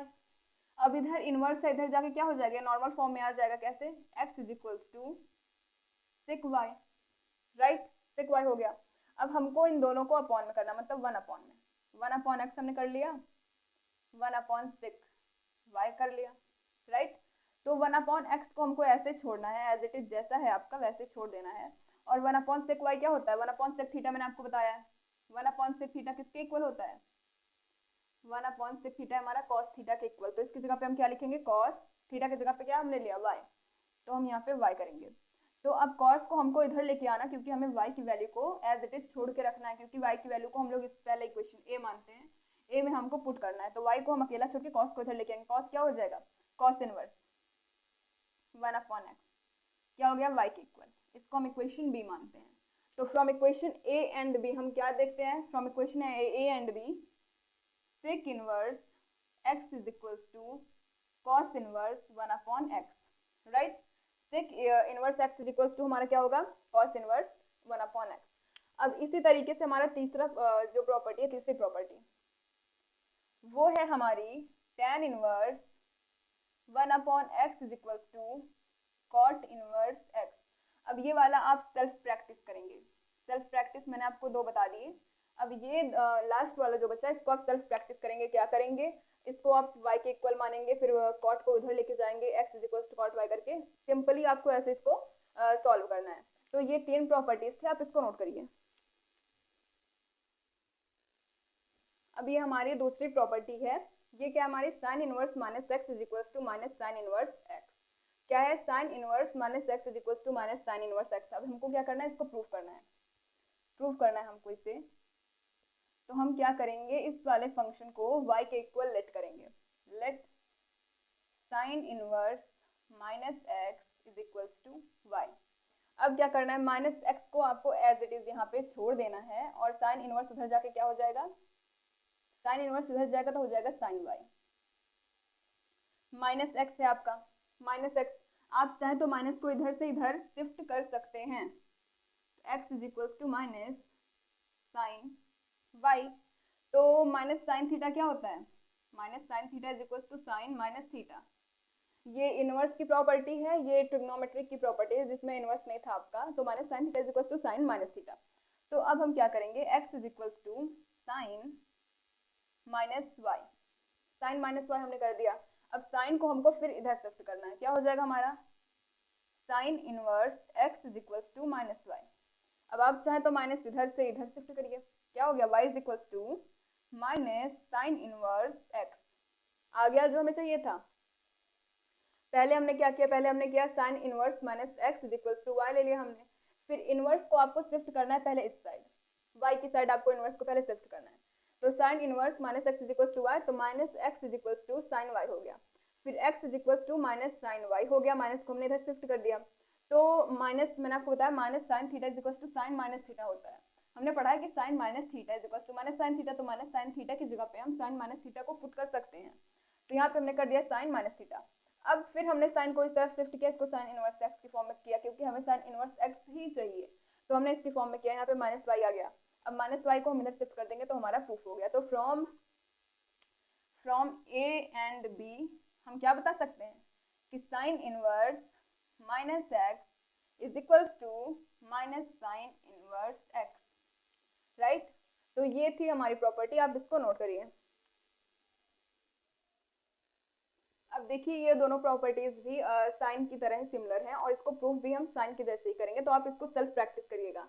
अब इधर इनवर्स है, इधर जाके क्या हो जाएगा, नॉर्मल फॉर्म में आ जाएगा। कैसे, x is equals to sec y, right, sec y हो गया। अब हमको इन दोनों को अपॉन में करना, मतलब 1 अपॉन में, 1 अपॉन एक्स हमने कर लिया, 1 अपॉन सेक वाई कर लिया, राइट। तो 1 अपॉन एक्स को हमको ऐसे छोड़ना है, एज इट इज जैसा है आपका वैसे छोड़ देना है। और 1 अपॉन सेक वाई क्या होता है, 1 अपॉन सेक थीटा मैंने आपको बताया है। 1 अपॉन सेक थीटा किसके इक्वल होता है, 1 अपॉन सेक थीटा हमारा कॉस थीटा के इक्वल। तो इसकी जगह पे हम क्या लिखेंगे, कॉस थीटा की जगह पे क्या हमने लिया, वाई, तो हम यहाँ पे वाई करेंगे। तो अब कॉस को हमको इधर लेके आना, क्योंकि हमें वाई की वैल्यू को एज इट इज छोड़ के रखना है, क्योंकि वाई की वैल्यू को हम लोग इस पहले इक्वेशन ए मानते हैं, ए में हमको पुट करना है। तो वाई को हम अकेला छोड़ के कॉस को इधर लेके आएंगे। कॉस क्या हो जाएगा, कॉस इनवर्स 1 अपॉन एक्स, क्या हो गया, वाई के इक्वल। इसको हम इक्वेशन बी मानते हैं। तो from equation A and B हम क्या देखते हैं, from equation A and B sec inverse x is equals to cos inverse 1 upon x, right. Sec inverse x is equals to हमारा क्या होगा, कॉस इनवर्स 1 अपॉन एक्स। अब इसी तरीके से हमारा तीसरा जो प्रॉपर्टी है, तीसरी प्रॉपर्टी वो है हमारी tan inverse 1 upon x is equals to cot inverse x. अब ये वाला आप सेल्फ प्रैक्टिस करेंगे, सेल्फ प्रैक्टिस मैंने आपको 2 बता दिए। अब ये लास्ट वाला जो बचा है इसको आप सेल्फ प्रैक्टिस करेंगे। क्या करेंगे, इसको आप y के इक्वल मानेंगे, फिर कॉट को उधर लेके जाएंगे, x is equal to cot y करके। सिंपली आपको ऐसे इसको सॉल्व करना है। तो ये 3 प्रॉपर्टीज थे, आप इसको नोट करिए। अब ये हमारी दूसरी प्रॉपर्टी है, ये क्या हमारी sine inverse minus x is equal to minus sine inverse x. क्या है, sine inverse minus x is equal to minus sine inverse x. अब हमको क्या करना है, इसको प्रूफ करना है, प्रूफ करना है हमको इसे। तो हम क्या करेंगे, इस वाले फंक्शन को y के इक्वल लेट करेंगे, let sine inverse minus x is equal to y. अब क्या करना है, माइनस एक्स को आपको एज इट इज यहाँ पे छोड़ देना है, और साइन इनवर्स उधर जाके क्या हो जाएगा, साइन इनवर्स इधर जाएगा तो हो जाएगा साइन वाई। माइनस एक्स है आपका, माइनस एक्स, आप चाहे तो माइनस को इधर से इधर शिफ्ट कर सकते हैं। X is equal to minus sine y. तो माइनस साइन थीटा क्या होता है, minus sine theta is equal to sine minus theta. ये इनवर्स की प्रॉपर्टी है, ये ट्रिग्नोमेट्रिक की प्रॉपर्टी है जिसमें इनवर्स नहीं था आपका। तो minus sine theta is equal to sine minus theta. तो अब हम क्या करेंगे, x is equal to sine minus y, sine minus y हमने कर दिया। अब साइन को हमको फिर इधर शिफ्ट करना है, क्या हो जाएगा हमारा, sine inverse x is equal to minus y. अब आप चाहे तो माइनस इधर से इधर शिफ्ट करिए, क्या हो गया, y is equal to minus sine inverse X. आ गया जो हमें चाहिए था। पहले हमने क्या किया, पहले हमने किया sine inverse minus x is equal to y ले लिया हमने। फिर इनवर्स को आपको शिफ्ट करना है पहले इस साइड, y की साइड आपको इनवर्स को पहले शिफ्ट करना है। तो sine inverse minus x is equal to Y, तो minus x is equal to sine Y हो गया। फिर x is equal to minus sine Y हो गया, माइनस को हमने इधर शिफ्ट कर दिया। तो माइनस मैंने आपको बताया minus sine theta is equal to sine minus theta होता है। हमने पढ़ा है कि sine minus theta is equal to minus sine theta, तो माइनस साइन थीटा की जगह पे हम साइन माइनस थीटा को पुट कर सकते हैं। तो यहाँ पे हमने कर दिया साइन माइनस थीटा। अब फिर हमने साइन को इस तरफ शिफ्ट किया, इसको साइन इनवर्स एक्स की फॉर्म में किया, क्योंकि हमें साइन इनवर्स एक्स ही चाहिए। तो हमने इसकी फॉर्म में किया, यहाँ पे माइनस वाई आ गया। अब माइनस वाई को हम इधर शिफ्ट कर देंगे तो हमारा प्रूफ हो गया। तो फ्रॉम ए एंड बी हम क्या बता सकते हैं कि sine inverse minus x is equals to minus sine inverse x, right. तो ये थी हमारी प्रॉपर्टी, आप इसको नोट करिए। अब देखिए ये दोनों प्रॉपर्टीज भी साइन की तरह ही सिमिलर हैं, और इसको प्रूफ भी हम साइन की जैसे ही करेंगे। तो आप इसको सेल्फ प्रैक्टिस करिएगा,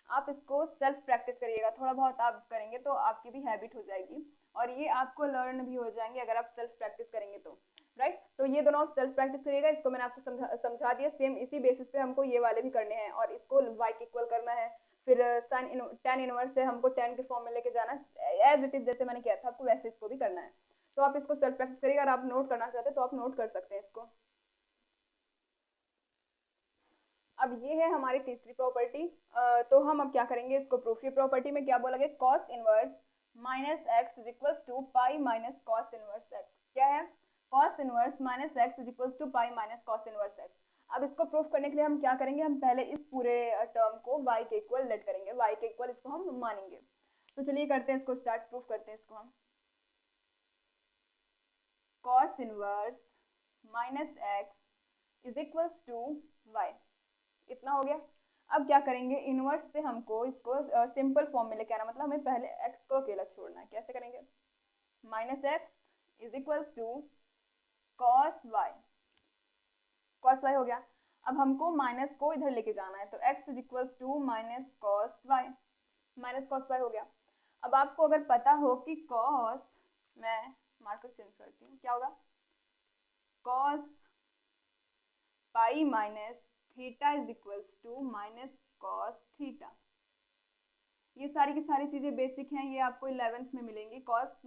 आप इसको सेल्फ प्रैक्टिस करिएगा, थोड़ा बहुत आप करेंगे तो आपकी भी हैबिट हो जाएगी, और ये आपको लर्न भी हो जाएंगे अगर आप सेल्फ प्रैक्टिस करेंगे तो, राइट। तो ये दोनों आप सेल्फ प्रैक्टिस करिएगा, इसको मैंने आपको समझा दिया। सेम इसी बेसिस पे हमको ये वाले भी करने हैं, और इसको y के इक्वल करना है। फिर tan इनवर्स से हमको tan के फॉर्म में लेके जाना है, एज इट इज जैसे मैंने किया था आपको वैसे इसको भी करना है। तो आप इसको सेल्फ प्रैक्टिस करिएगा, अगर आप नोट करना चाहते हैं तो आप नोट कर सकते हैं इसको। अब ये है हमारी तीसरी प्रॉपर्टी। तो हम अब क्या करेंगे, इसको प्रूफ। ये प्रॉपर्टी में क्या बोला गया, cos inverse minus x is equal to pi minus cos inverse x. क्या है, cos inverse minus x is equal to pi minus cos inverse x. अब इसको प्रूफ करने के लिए हम क्या करेंगे, हम पहले इस पूरे टर्म को y के इक्वल लेट करेंगे, y के इक्वल इसको हम मानेंगे। तो चलिए करते हैं इसको स्टार्ट, प्रूफ करते हैं इसको हम। cos inverse minus x is equals to y. इतना हो गया। अब क्या करेंगे, इनवर्स से हमको इसको सिंपल फॉर्म में लेके आना, मतलब हमें पहले एक्स को अकेला छोड़ना है। कैसे करेंगे, minus x is equals to cos y, cos y हो गया। अब हमको माइनस को इधर लेके जाना है, तो x is equals to minus cos y, minus cos y हो गया। अब आपको अगर पता हो कि कॉस, मैं मार्कर चेंज करती हूँ, क्या होगा, cos pi minus theta is equals to minus cos theta. ये सारी की सारी चीजें बेसिक हैं, ये आपको 11th में मिलेंगी। Cos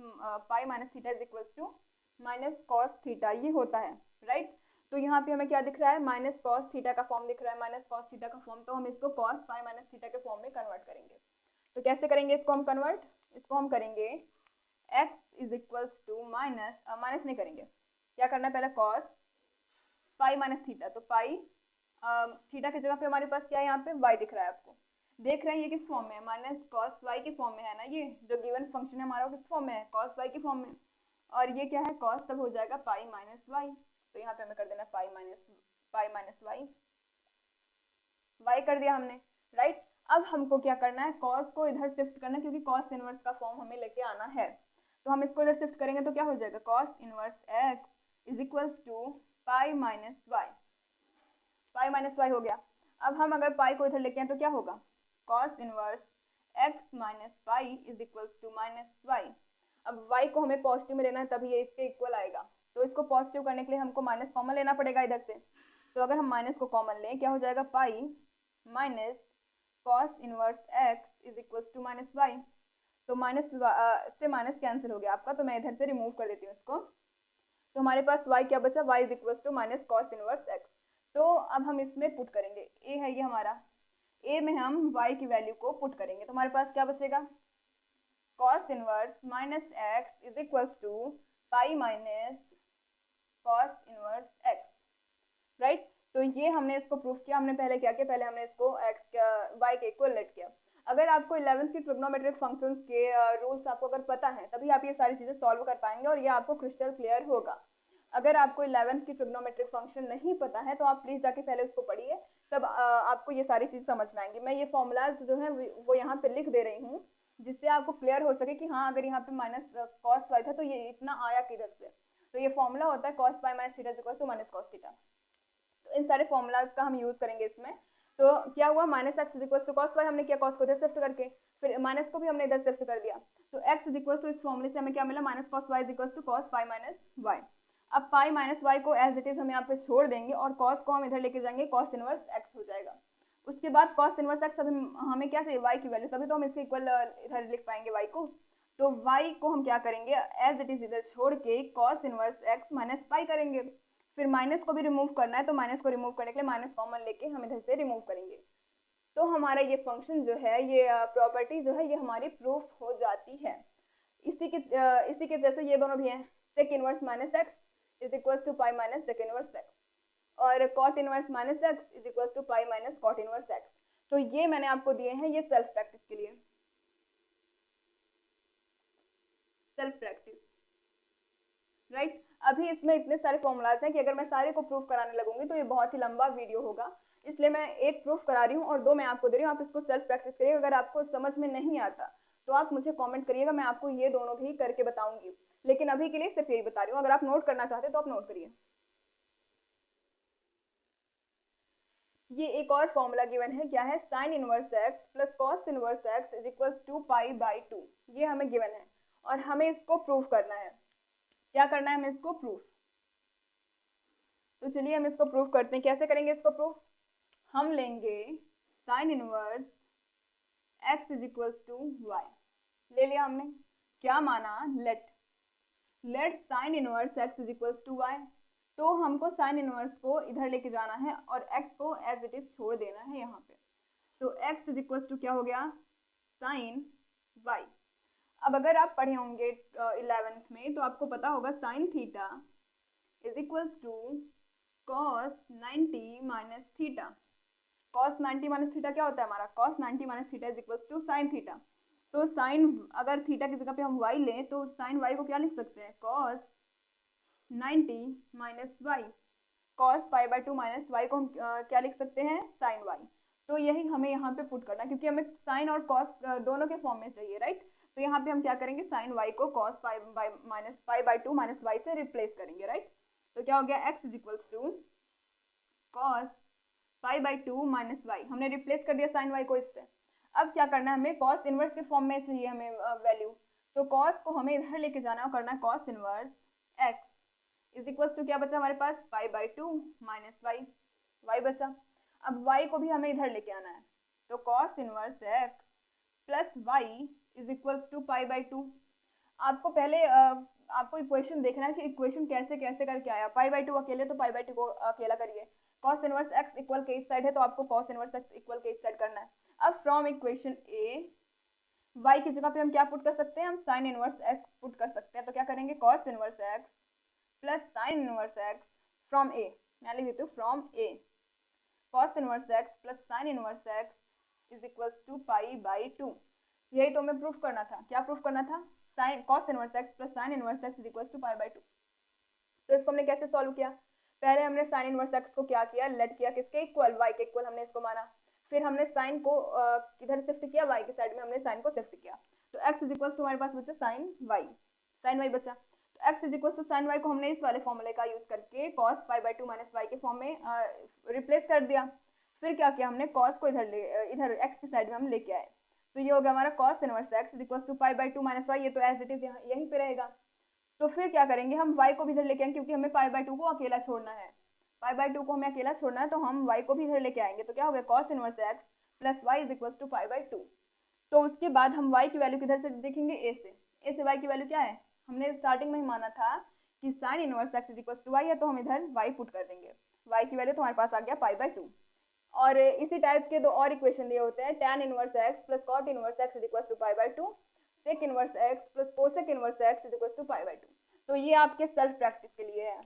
pi minus theta is equals to minus cos theta, ये होता है, राइट। तो यहाँ पे हमें क्या दिख रहा है, माइनस कॉस थीटा का फॉर्म दिख रहा है, माइनस कॉस थीटा का फॉर्म, तो हम इसको कॉस पाई माइनस थीटा के फॉर्म में कन्वर्ट करेंगे। तो कैसे करेंगे इसको हम कन्वर्ट, इसको हम करेंगे x is equals to minus, minus नहीं करेंगे, क्या करना है, पहले कॉस पाई माइनस थीटा, तो पाई थीटा की जगह पे हमारे पास क्या है, यहाँ पे y दिख रहा है, आपको देख रहे हैं ये किस फॉर्म में है, माइनस कॉस वाई के फॉर्म में है ना, ये जो गिवन फंक्शन है हमारा वो किस फॉर्म में है, कॉस वाई के फॉर्म में, और ये क्या है, कॉस तब हो जाएगा पाई माइनस वाई, तो यहाँ पे हमें कर देना पाई माइनस वाई कर दिया हमने, राइट। अब हमको क्या करना है, कॉस को इधर शिफ्ट करना है, क्योंकि कॉस इनवर्स का फॉर्म हमें लेके आना है, तो हम इसको इधर शिफ्ट करेंगे तो क्या हो जाएगा, cos inverse x is equals to pi minus y हो गया। अब हम अगर पाई को इधर लेके आए तो क्या होगा, cos inverse x minus pi is equals to minus y. अब वाई को हमें पॉजिटिव में लेना है, तभी ये इसके इक्वल आएगा, तो इसको पॉजिटिव करने के लिए हमको माइनस कॉमन लेना पड़ेगा इधर से। तो अगर हम माइनस को कॉमन लें, क्या हो जाएगा, pi minus cos inverse x is equals to minus y. तो माइनस से माइनस कैंसिल हो गया आपका, तो मैं इधर से रिमूव कर देती हूँ इसको, तो हमारे पास y क्या बचा, y is equals to minus cos inverse x. तो अब हम इसमें पुट करेंगे, a है ये हमारा, a में हम y की वैल्यू को पुट करेंगे, तो हमारे पास क्या बचेगा, cos inverse minus x is equals to pi minus cos inverse x, right. तो ये हमने इसको प्रूफ किया, हमने पहले क्या किया, पहले हमने इसको y के इक्वल लेट किया। अगर आपको 11th की ट्रिग्नोमेट्रिक फंक्शंस के रूल्स आपको अगर पता है, तभी आप ये सारी चीजें सॉल्व कर पाएंगे और ये आपको क्रिस्टल क्लियर होगा। अगर आपको 11th की ट्रिग्नोमेट्रिक फंक्शन नहीं पता है तो आप प्लीज जाके पहले उसको पढ़िए, तब आपको ये सारी चीज समझ में आएंगी। मैं ये फॉर्मूलाज जो है वो यहाँ पे लिख दे रही हूँ, जिससे आपको क्लियर हो सके कि हाँ अगर यहाँ पे माइनस कॉस वाई था तो ये इतना आया किधर से। तो ये फॉर्मूला होता है cos pi minus theta equal to minus cos theta. तो इन सारे फॉर्मूलाज का हम यूज करेंगे इसमें। तो क्या हुआ, minus x is equal to cos y, हमने किया कॉस को इधर शिफ्ट करके, फिर माइनस को भी हमने इधर शिफ्ट कर दिया, तो एक्स इज इक्वल टू इस फॉर्मूले से हमें क्या मिला, minus cos y is equal to cos pi minus y. अब पाई माइनस वाई को एज इट इज हम यहाँ पे छोड़ देंगे और कॉस को हम इधर लेके जाएंगे, कॉस इनवर्स एक्स हो जाएगा। उसके बाद कॉस इनवर्स एक्स, अभी हमें क्या चाहिए, वाई की वैल्यू, तभी तो हम इसके इक्वल इधर लिख पाएंगे वाई को। तो वाई को हम क्या करेंगे, एज इट इज इधर छोड़ के cos inverse x minus pi करेंगे। फिर माइनस को भी रिमूव करना है, तो माइनस को रिमूव करने के लिए माइनस कॉमन लेके हम इधर से रिमूव करेंगे। तो हमारा ये फंक्शन जो है, ये प्रॉपर्टी जो है, ये हमारी प्रूफ हो जाती है। इसी के जैसे ये दोनों भी हैं, sec inverse minus x is equal to pi minus sec inverse X, और cot inverse minus x is equal to pi minus cot inverse x. तो ये मैंने आपको दिए हैं, ये सेल्फ प्रैक्टिस के लिए, सेल्फ प्रैक्टिस, राइट। अभी इसमें इतने सारे फॉर्मूलाज हैं कि अगर मैं सारे को प्रूफ कराने लगूंगी तो ये बहुत ही लंबा वीडियो होगा, इसलिए मैं एक प्रूफ करा रही हूँ और दो मैं आपको दे रही हूँ, आप इसको सेल्फ प्रैक्टिस करिए। अगर आपको समझ में नहीं आता तो आप मुझे कमेंट करिएगा, मैं आपको ये दोनों भी करके बताऊंगी, लेकिन अभी के लिए सिर्फ यही बता रही हूँ। अगर आप नोट करना चाहते तो आप नोट करिए। ये एक और फॉर्मूला गिवन है, क्या है, sine inverse x plus cos inverse x is equal to pi by 2, ये हमें गिवन है और हमें इसको प्रूफ करना है। क्या करना है, हमें इसको प्रूफ। तो चलिए हम इसको प्रूफ करते हैं। कैसे करेंगे इसको प्रूफ, हम लेंगे sine inverse x is equal to y, ले लिया हमने, क्या माना, let sine inverse x is equal to Y. तो हमको साइन इनवर्स को इधर लेके जाना है और x को एज इट इज छोड़ देना है यहाँ पे। तो x इज इक्वल टू क्या हो गया, साइन y। अब अगर आप पढ़े होंगे 11th में तो आपको पता होगा sine theta is equal to cos 90 minus theta. Cos 90 minus theta क्या होता है हमारा, cos 90 minus theta is equal to sine theta. तो साइन, अगर थीटा की जगह पे हम y लें तो साइन y को क्या लिख सकते हैं, cos 90 minus y, cos pi by 2 minus y को हम क्या लिख सकते हैं, साइन वाई। तो यही हमें यहाँ पे पुट करना, क्योंकि हमें साइन और कॉस दोनों के फॉर्म में चाहिए, राइट। तो यहाँ पे हम क्या करेंगे, साइन वाई को cos pi by 2 minus y से रिप्लेस करेंगे, राइट। तो क्या हो गया, x is equals to cos pi by 2 minus y, हमने रिप्लेस कर दिया साइन वाई को इससे। अब क्या करना है, हमें कॉस इनवर्स के फॉर्म में चाहिए हमें वैल्यू। तो कॉस को हमें इधर लेके जाना है और करना है cos inverse x is equals to क्या बचा हमारे पास, pi by 2 minus Y, Y बचा। अब वाई को भी हमें इधर लेके आना है, तो cos inverse x plus y is equals to pi by 2। आपको पहले आपको इक्वेशन देखना है कि इक्वेशन कैसे कैसे करके आया, पाई बाई 2 अकेले तो पाई बाई 2 को अकेला करिए, कॉस इनवर्स एक्स इक्वल के इस साइड है तो आपको कॉस इनवर्स एक्स इक्वल के इस साइड करना है। अब फ्रॉम इक्वेशन ए y की जगह पे हम क्या पुट कर सकते हैं, हम साइन इनवर्स एक्स पुट कर सकते हैं। तो क्या करेंगे, cos inverse x plus sine inverse X from A, मैं लिख देती हूँ from A, cos inverse x plus sine inverse x is equals to pi by 2। यही तो हमें प्रूफ करना था, क्या प्रूफ करना था, sine cos inverse x plus sine inverse x is equals to pi by 2। तो इसको हमने कैसे सॉल्व किया, पहले हमने साइन इनवर्स एक्स को क्या किया, लेट किया किसके इक्वल, वाई के इक्वल हमने इसको माना। फिर हमने साइन को किधर शिफ्ट किया, वाई के साइड में हमने साइन को शिफ्ट किया। तो एक्स इज इक्वल टू हमारे पास बचा साइन वाई बचा। तो x is equal to sine y को हमने इस वाले फॉर्मूले का यूज करके cos pi by 2 minus y के फॉर्म में रिप्लेस कर दिया। फिर क्या किया हमने, कॉस को इधर एक्स की साइड में हम लेके आए। तो ये हो गया हमारा cos inverse x is equal to pi by 2 minus y, ये तो एज इट इज यहीं पे रहेगा। तो फिर क्या करेंगे, हम y को भी इधर लेके आएंगे, क्योंकि हमें पाई बाई 2 को अकेला छोड़ना है, पाई बाई 2 को हमें अकेला छोड़ना है, तो हम y को भी इधर लेके आएंगे। तो क्या हो गया, cos inverse x plus y is equal to pi by 2। तो उसके बाद हम y की वैल्यू किधर से देखेंगे, a से y की वैल्यू क्या है, हमने स्टार्टिंग में ही माना था कि sine inverse x is equal to y है, तो हम इधर y पुट कर देंगे, y की वैल्यू तो हमारे पास आ गया पाई बाई 2। और इसी टाइप के दो और इक्वेशन दिए होते हैं, tan inverse x plus cot inverse x is equal to pi by 2, sec inverse x plus cosec inverse x is equal to pi by 2। तो ये आपके सेल्फ प्रैक्टिस के लिए है,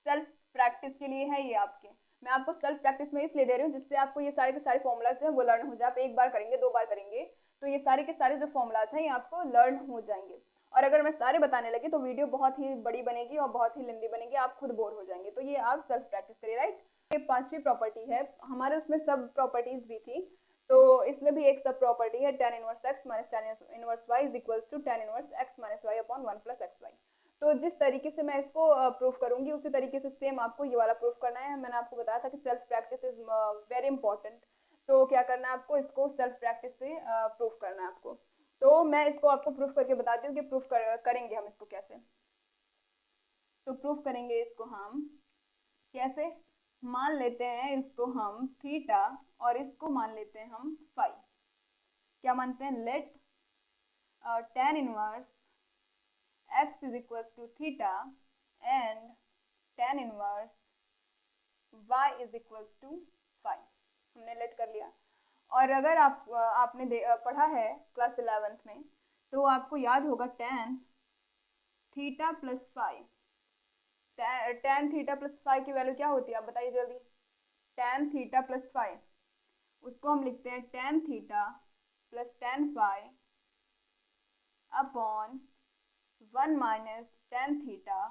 सेल्फ प्रैक्टिस के लिए है ये आपके। मैं आपको सेल्फ प्रैक्टिस में इसलिए दे रही हूँ जिससे आपको ये सारे के सारे फॉर्मूलाज जो है वो लर्न हो जाए। आप एक बार करेंगे, दो बार करेंगे तो ये सारे के सारे जो फॉर्मूलाज हैं ये आपको लर्न हो जाएंगे। और अगर मैं सारे बताने लगी तो वीडियो बहुत ही बड़ी बनेगी और बहुत ही लेंदी बनेगी, आप खुद बोर हो जाएंगे। तो ये आप सेल्फ प्रैक्टिस करिए, राइट। ये पांचवी प्रॉपर्टी है हमारे, उसमें सब प्रॉपर्टीज भी थी, तो इसमें भी एक सब प्रॉपर्टी है tan inverse x minus tan inverse y is equals to tan inverse x minus y upon 1 plus xy। तो जिस तरीके से मैं इसको प्रूफ करूंगी उसी तरीके से सेम आपको ये वाला प्रूफ करना है। मैंने आपको बताया था कि self practice is very important, तो क्या करना है आपको, इसको सेल्फ प्रैक्टिस से प्रूफ करना है आपको। तो मैं इसको आपको प्रूफ करके बताती हूँ कि प्रूफ करेंगे हम इसको कैसे। तो प्रूफ करेंगे इसको हम कैसे, मान लेते हैं इसको हम थीटा और इसको मान लेते हैं हम फाई। क्या मानते हैं, let tan inverse x is equal to theta and tan inverse y is equal to phi. हमने लेट कर लिया। और अगर आपने पढ़ा है क्लास 11th में तो आपको याद होगा tan theta plus phi, tan theta plus phi की वैल्यू क्या होती है, आप बताइए जल्दी। tan थीटा प्लस फाई, उसको हम लिखते हैं tan theta plus tan phi upon 1 minus tan theta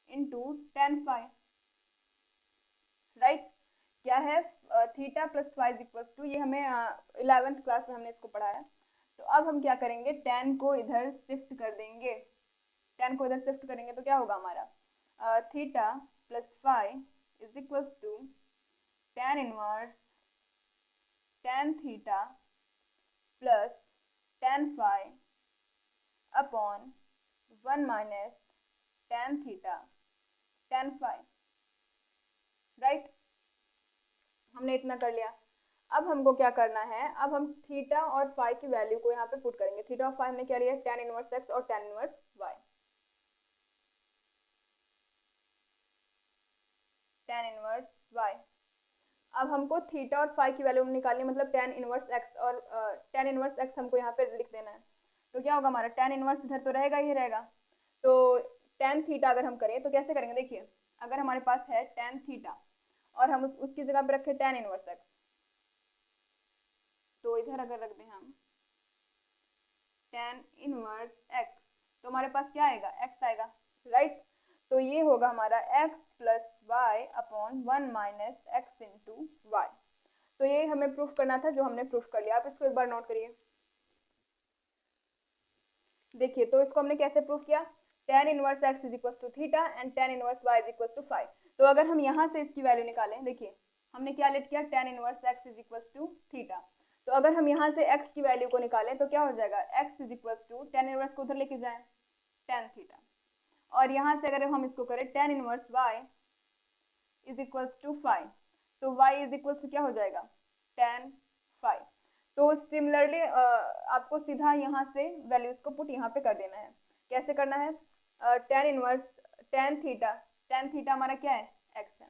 into tan phi, right. क्या है, theta plus phi equal to, ये हमें 11th क्लास में हमने इसको पढ़ा है। तो अब हम क्या करेंगे, tan को इधर शिफ्ट कर देंगे, tan को इधर शिफ्ट करेंगे तो क्या होगा हमारा, theta plus phi is equal to tan inverse tan theta plus tan phi upon 1 minus tan theta tan phi, right. हमने इतना कर लिया। अब हमको क्या करना है, अब हम थीटा और फाई की वैल्यू को यहाँ पे पुट करेंगे। थीटा और फाई हमने क्या लिया, tan इनवर्स x और tan inverse y, tan inverse y। अब हमको थीटा और फाई की वैल्यू निकालनी, मतलब tan इनवर्स x और tan इनवर्स x हमको यहाँ पे लिख देना है। तो क्या होगा हमारा, tan इनवर्स इधर तो रहेगा ही रहेगा, तो tan थीटा अगर हम करें तो कैसे करेंगे, देखिए अगर हमारे पास है tan थीटा और हम उसकी जगह पे रखें tan इनवर्स x, तो इधर अगर रख दें हम tan इनवर्स x, तो हमारे पास क्या आएगा, x आएगा, राइट। तो ये होगा हमारा x plus y upon 1 minus x into y. तो ये हमें प्रूफ करना था, जो हमने प्रूफ कर लिया। आप इसको एक बार नोट करिए। देखिए, तो इसको हमने कैसे प्रूफ किया, tan inverse x is equal to theta and tan inverse y is equal to 5। तो अगर हम यहाँ से इसकी वैल्यू निकालें, देखिए हमने क्या लेट किया, tan inverse x is equal to theta. तो अगर हम यहाँ से x की वैल्यू को निकालें तो क्या हो जाएगा, x is equal to tan inverse को उधर लेके जाएं, tan थीटा, और यहाँ से अगर हम इसको करें tan inverse y is equal to 5, तो y इज इक्वल टू क्या हो जाएगा, tan 5। तो सिमिलरली आपको सीधा यहाँ से वैल्यूज को पुट यहाँ पे कर देना है। कैसे करना है, tan इनवर्स tan थीटा हमारा क्या है, x है,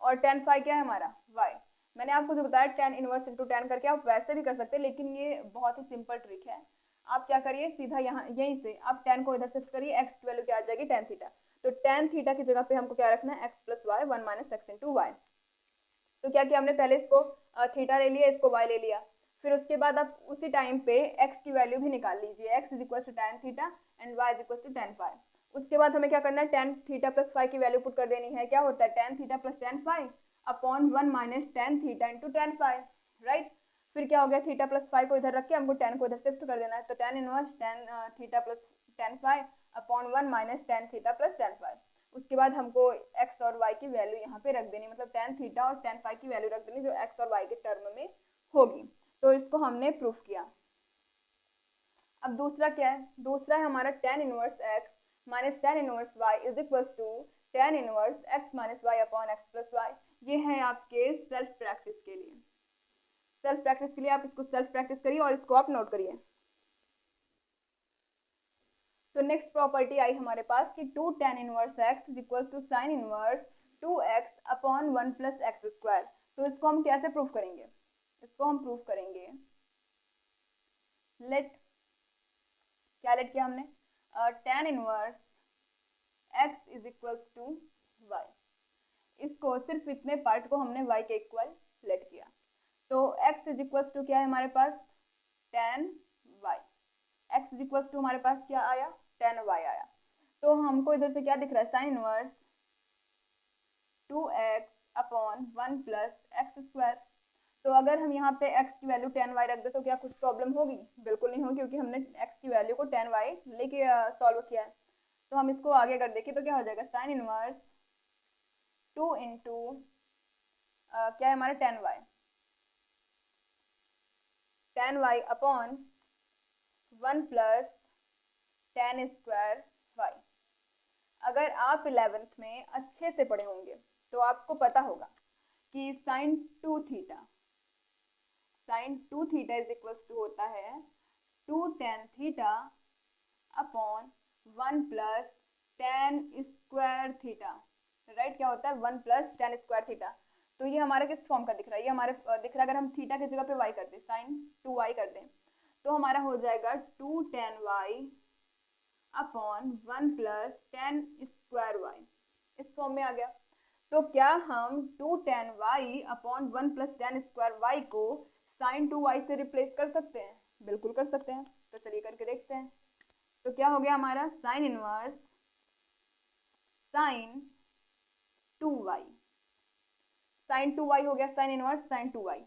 और tan फाई क्या है हमारा, y। मैंने आपको जो बताया tan इनवर्स इंटू tan करके, आप वैसे भी कर सकते हैं, लेकिन ये बहुत ही सिंपल ट्रिक है। आप क्या करिए, सीधा यहाँ यहीं से आप tan को इधर शिफ्ट करिए, x की वैल्यू क्या आ जाएगी, tan थीटा। तो tan थीटा की जगह पे हमको क्या रखना है, x plus y 1 minus x into y. तो क्या किया हमने, पहले इसको थीटा ले लिया, इसको y ले लिया, फिर उसके बाद आप उसी टाइम पे x की वैल्यू भी निकाल लीजिए, x is equal to tan theta and y is equal to tan phi. उसके बाद हमें क्या करना है, tan थीटा प्लस फाई की वैल्यू पुट कर देनी है। क्या होता है, tan theta plus tan phi upon 1 minus tan theta into tan phi, right. फिर क्या हो गया, थीटा प्लस फाई को इधर रख के हमको tan को इधर शिफ्ट कर देना है। तो tan inverse tan theta plus tan phi upon 1 minus tan theta plus tan phi. उसके बाद हमको x और y की वैल्यू यहाँ पे रख देनी, मतलब tan थीटा और tan फाई की वैल्यू रख देनी जो x और y के टर्म में होगी। तो इसको हमने प्रूफ किया। अब दूसरा क्या है, दूसरा है हमारा tan inverse x minus tan inverse y is equal to tan inverse x minus y upon x plus y। ये है आपके सेल्फ प्रैक्टिस के लिए। सेल्फ प्रैक्टिस के लिए आप इसको सेल्फ प्रैक्टिस करिए और इसको आप नोट करिए। तो नेक्स्ट प्रॉपर्टी आई हमारे पास कि 2 tan inverse x is equal to sine inverse 2x upon 1 plus x square. तो इसको हम कैसे प्रूफ करेंगे, इसको हम प्रूफ करेंगे, लेट क्या लेट किया हमने, tan inverse x is equal to y। इसको सिर्फ इतने पार्ट को हमने y के इक्वल लेट किया। तो x इज इक्वल टू क्या है हमारे पास, tan y। x is equal to हमारे पास क्या आया, tan y आया। तो हमको इधर से क्या दिख रहा है, sine inverse 2x upon 1 plus x square. तो अगर हम यहाँ पे x की वैल्यू tan y रख दे तो क्या कुछ प्रॉब्लम होगी, बिल्कुल नहीं होगी, क्योंकि हमने x की वैल्यू को tan y लेके सॉल्व किया है। तो हम इसको आगे अगर देखें तो क्या हो जाएगा, साइन इनवर्स 2 इंटू क्या है हमारा tan y upon 1 plus tan square y। अगर आप 11th में अच्छे से पढ़े होंगे तो आपको पता होगा कि sine 2 theta is equal to होता है 2 tan theta upon 1 plus tan square theta, right. क्या होता है, 1 प्लस tan स्क्वायर थीटा। तो ये हमारा किस फॉर्म का दिख रहा है, ये हमारे दिख रहा है, अगर हम थीटा की जगह पे y कर दें, साइन 2y कर दें, तो हमारा हो जाएगा 2 tan y upon 1 plus tan square y। इस फॉर्म में आ गया। तो क्या हम 2 tan y upon 1 plus tan square y को साइन 2y से रिप्लेस कर सकते हैं, बिल्कुल कर सकते हैं। तो चलिए करके देखते हैं। तो क्या हो गया हमारा, sine inverse sign 2y, sign 2y हो गया, साइन इनवर्स साइन 2y।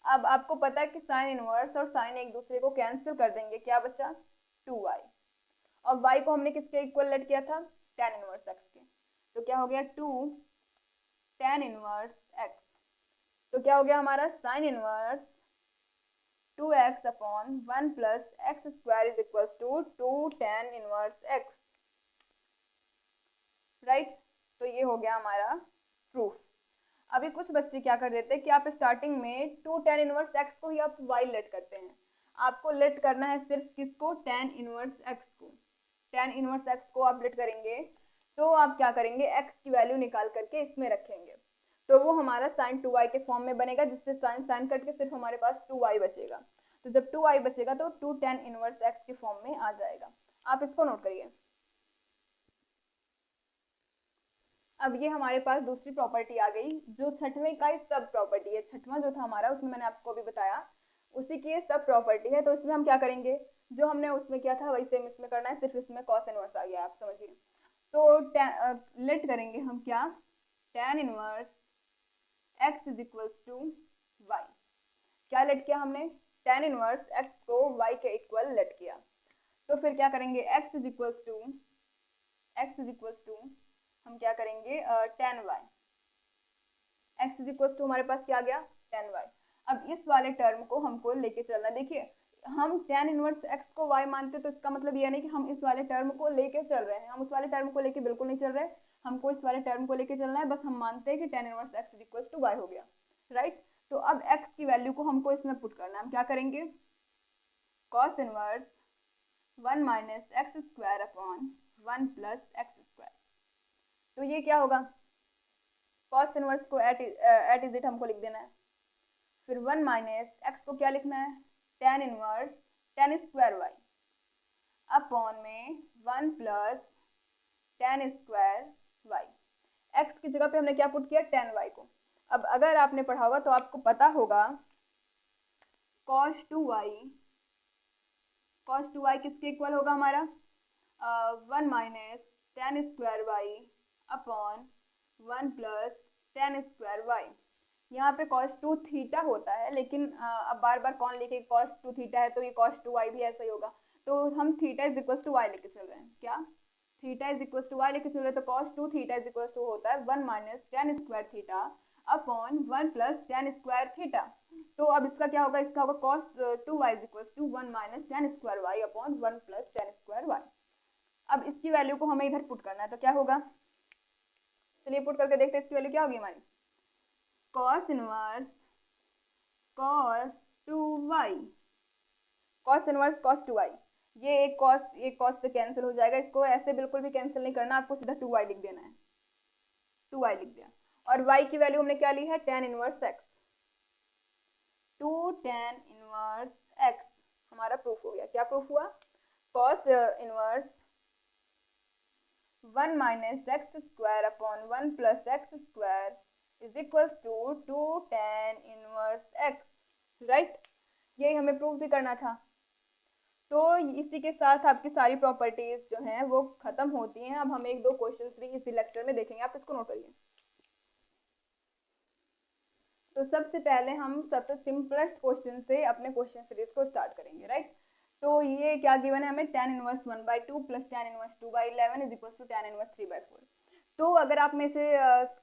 अब आपको पता है कि साइन इनवर्स और साइन एक दूसरे को कैंसिल कर देंगे, क्या बचा, 2y। और y को हमने किसके इक्वल लेट किया था, tan इनवर्स x के। तो क्या हो गया 2 tan इनवर्स x। तो क्या हो गया हमारा, sine inverse 2x upon 1 plus x square is equal to 2 tan inverse x, right. तो ये हो गया हमारा प्रूफ। अभी कुछ बच्चे क्या कर देते हैं कि आप स्टार्टिंग में 2 tan इनवर्स x को ही आप y लेट करते हैं। आपको लेट करना है सिर्फ किसको, tan इनवर्स x को। tan इनवर्स x को आप लेट करेंगे तो आप क्या करेंगे, x की वैल्यू निकाल करके इसमें रखेंगे, तो वो हमारा साइन 2y के फॉर्म में बनेगा, जिससे साइन साइन कट के सिर्फ हमारे पास 2y बचेगा। तो जब 2y बचेगा तो 2 tan इनवर्स x के फॉर्म में आ जाएगा। आप इसको नोट करिए। अब ये हमारे पास दूसरी प्रॉपर्टी आ गई, जो छठवें का ही सब प्रॉपर्टी है। छठवां जो था हमारा, उसमें मैंने आपको अभी बताया, उसी की सब प्रॉपर्टी है। तो इसमें हम क्या करेंगे, जो हमने उसमें किया था वही सेम इसमें करना है, सिर्फ इसमें कॉस इनवर्स आ गया, आप समझिए। तो लेट करेंगे हम क्या, tan inverse x is equals to y. क्या लेट किया हमने, tan इनवर्स x को y के इक्वल लेट किया। तो फिर क्या करेंगे, x इज इक्वल्स टू हम क्या करेंगे tan y, x is equals to हमारे पास क्या आ गया tan y। अब इस वाले टर्म को हमको लेके चलना, देखिए हम tan इनवर्स x को y मानते तो इसका मतलब ये नहीं कि हम इस वाले टर्म को लेके चल रहे हैं, हम उस वाले टर्म को लेके बिल्कुल नहीं चल रहे, हमको इस वाले टर्म को लेके चलना है, बस हम मानते हैं कि tan inverse x is equal to y हो गया, राइट। तो अब x की वैल्यू को हमको इसमें पुट करना है, हम क्या करेंगे, cos inverse 1 minus x square upon 1 plus x square. तो ये क्या होगा, cos इनवर्स को एट इज इट हमको लिख देना है, फिर 1 माइनस एक्स को क्या लिखना है, tan inverse tan square y upon में 1 plus tan square y। x की जगह पे हमने क्या पुट किया, tan y को। अब अगर आपने पढ़ा होगा तो आपको पता होगा cos 2y किसके इक्वल होगा हमारा, 1 minus tan square y upon 1 plus tan square y। यहाँ पे cos 2 थीटा होता है, लेकिन अब बार बार कौन लिखे cos 2 थीटा है तो ये cos 2y भी ऐसा ही होगा, तो हम theta is equal to y लेके चल रहे हैं, क्या theta is equal to y लेके चल रहे हैं, तो cos 2 theta is equal to होता है 1 minus tan square theta upon 1 plus tan square theta. तो अब इसका क्या होगा, इसका होगा cos 2y is equal to 1 minus tan square y upon 1 plus tan square y। अब इसकी वैल्यू को हमें इधर पुट करना है, तो क्या होगा, चलिए पुट करके देखते हैं इसकी वैल्यू क्या होगी हमारी, cos inverse cos 2y, cos inverse cos 2y, ये एक cos से कैंसिल हो जाएगा, इसको ऐसे बिल्कुल भी कैंसिल नहीं करना, आपको सीधा 2y लिख देना है, 2y लिख दिया। और y की वैल्यू हमने क्या ली है, tan inverse x, 2 tan inverse x हमारा प्रूफ हो गया। क्या प्रूफ हुआ, cos inverse 1 minus x square upon 1 plus x square is equals to 2 tan inverse x, right. यही हमें प्रूफ भी करना था। तो इसी के साथ आपकी सारी प्रॉपर्टीज जो हैं वो खत्म होती हैं। अब हम एक दो क्वेश्चंस भी इसी लेक्चर में देखेंगे, आप इसको नोट करिए। तो सबसे पहले हम सबसे सिंपलेस्ट क्वेश्चन से अपने क्वेश्चन सीरीज को स्टार्ट करेंगे, राइट। तो ये क्या गिवन है हमें, tan inverse 1/2 plus tan inverse 2/11 is equal to tan inverse 3/4। तो अगर आप में से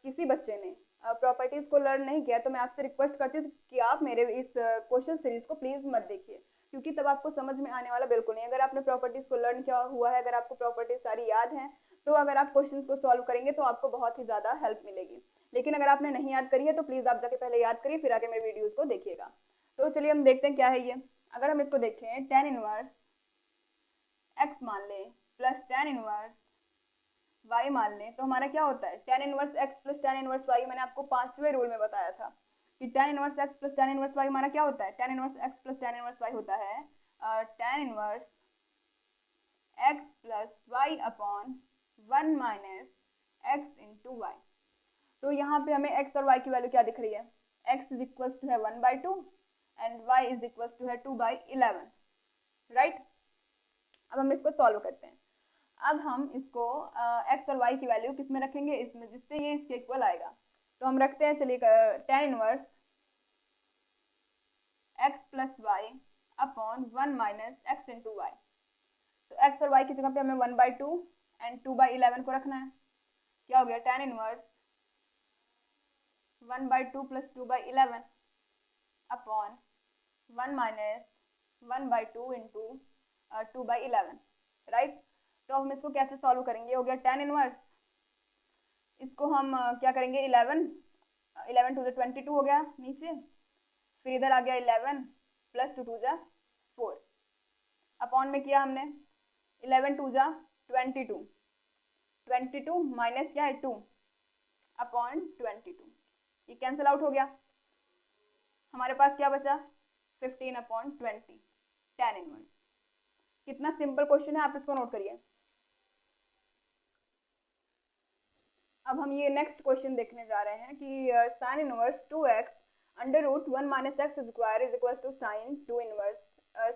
किसी बच्चे ने प्रॉपर्टीज को लर्न नहीं किया तो मैं आपसे रिक्वेस्ट करती हूँ कि आप मेरे इस क्वेश्चन सीरीज को प्लीज मत देखिए, क्योंकि तब आपको समझ में आने वाला बिल्कुल नहीं। अगर आपने प्रॉपर्टीज को लर्न किया हुआ है, अगर आपको प्रॉपर्टीज सारी याद हैं, तो अगर आप क्वेश्चंस को सॉल्व करेंगे तो आपको बहुत ही ज़्यादा हेल्प मिलेगी। लेकिन अगर आपने नहीं याद करी है तो प्लीज़ आप जाके पहले याद करिए, फिर आगे मेरे वीडियोज़ को देखिएगा। तो चलिए हम देखते हैं क्या है ये। अगर हम इसको देखें, tan इनवर्स x मान लें प्लस tan इनवर्स y मान लें, तो हमारा क्या होता है, tan inverse x plus tan inverse y। मैंने आपको 5वें रूल में बताया था कि tan inverse x plus tan inverse y हमारा क्या होता है, tan inverse x plus tan inverse y होता है tan inverse x plus y upon 1 minus x into y. तो यहाँ पे हमें x और y की वैल्यू क्या दिख रही है, x इज इक्वल टू है 1/2 and y is equal to है 2/11, राइट। अब हम इसको सॉल्व करते हैं। अब हम इसको x और y की वैल्यू किस में रखेंगे, इसमें, जिससे ये इसके इक्वल आएगा। तो हम रखते हैं, चलिए tan inverse x plus y upon 1 minus x into y. तो x और y की जगह पे हमें 1/2 एंड 2/11 को रखना है। क्या हो गया, tan inverse 1/2 plus 2/11 upon 1 minus 1/2 into 2/11, right. तो हम इसको कैसे सॉल्व करेंगे, हो गया tan इनवर्स, इसको हम क्या करेंगे, 11 टू द 22 हो गया नीचे, फिर इधर आ गया 11 प्लस 2 2 जा 4 अपॉन में किया हमने 11 2 जा 22 माइनस क्या है 2 अपॉन 22, ये कैंसिल आउट हो गया। हमारे पास क्या बचा 15/20 tan इनवर्स। कितना सिंपल क्वेश्चन है, आप इसको नोट करिए। अब हम ये नेक्स्ट क्वेश्चन देखने जा रहे हैं कि sin inverse 2x under root 1 minus x square is equal to sin 2 inverse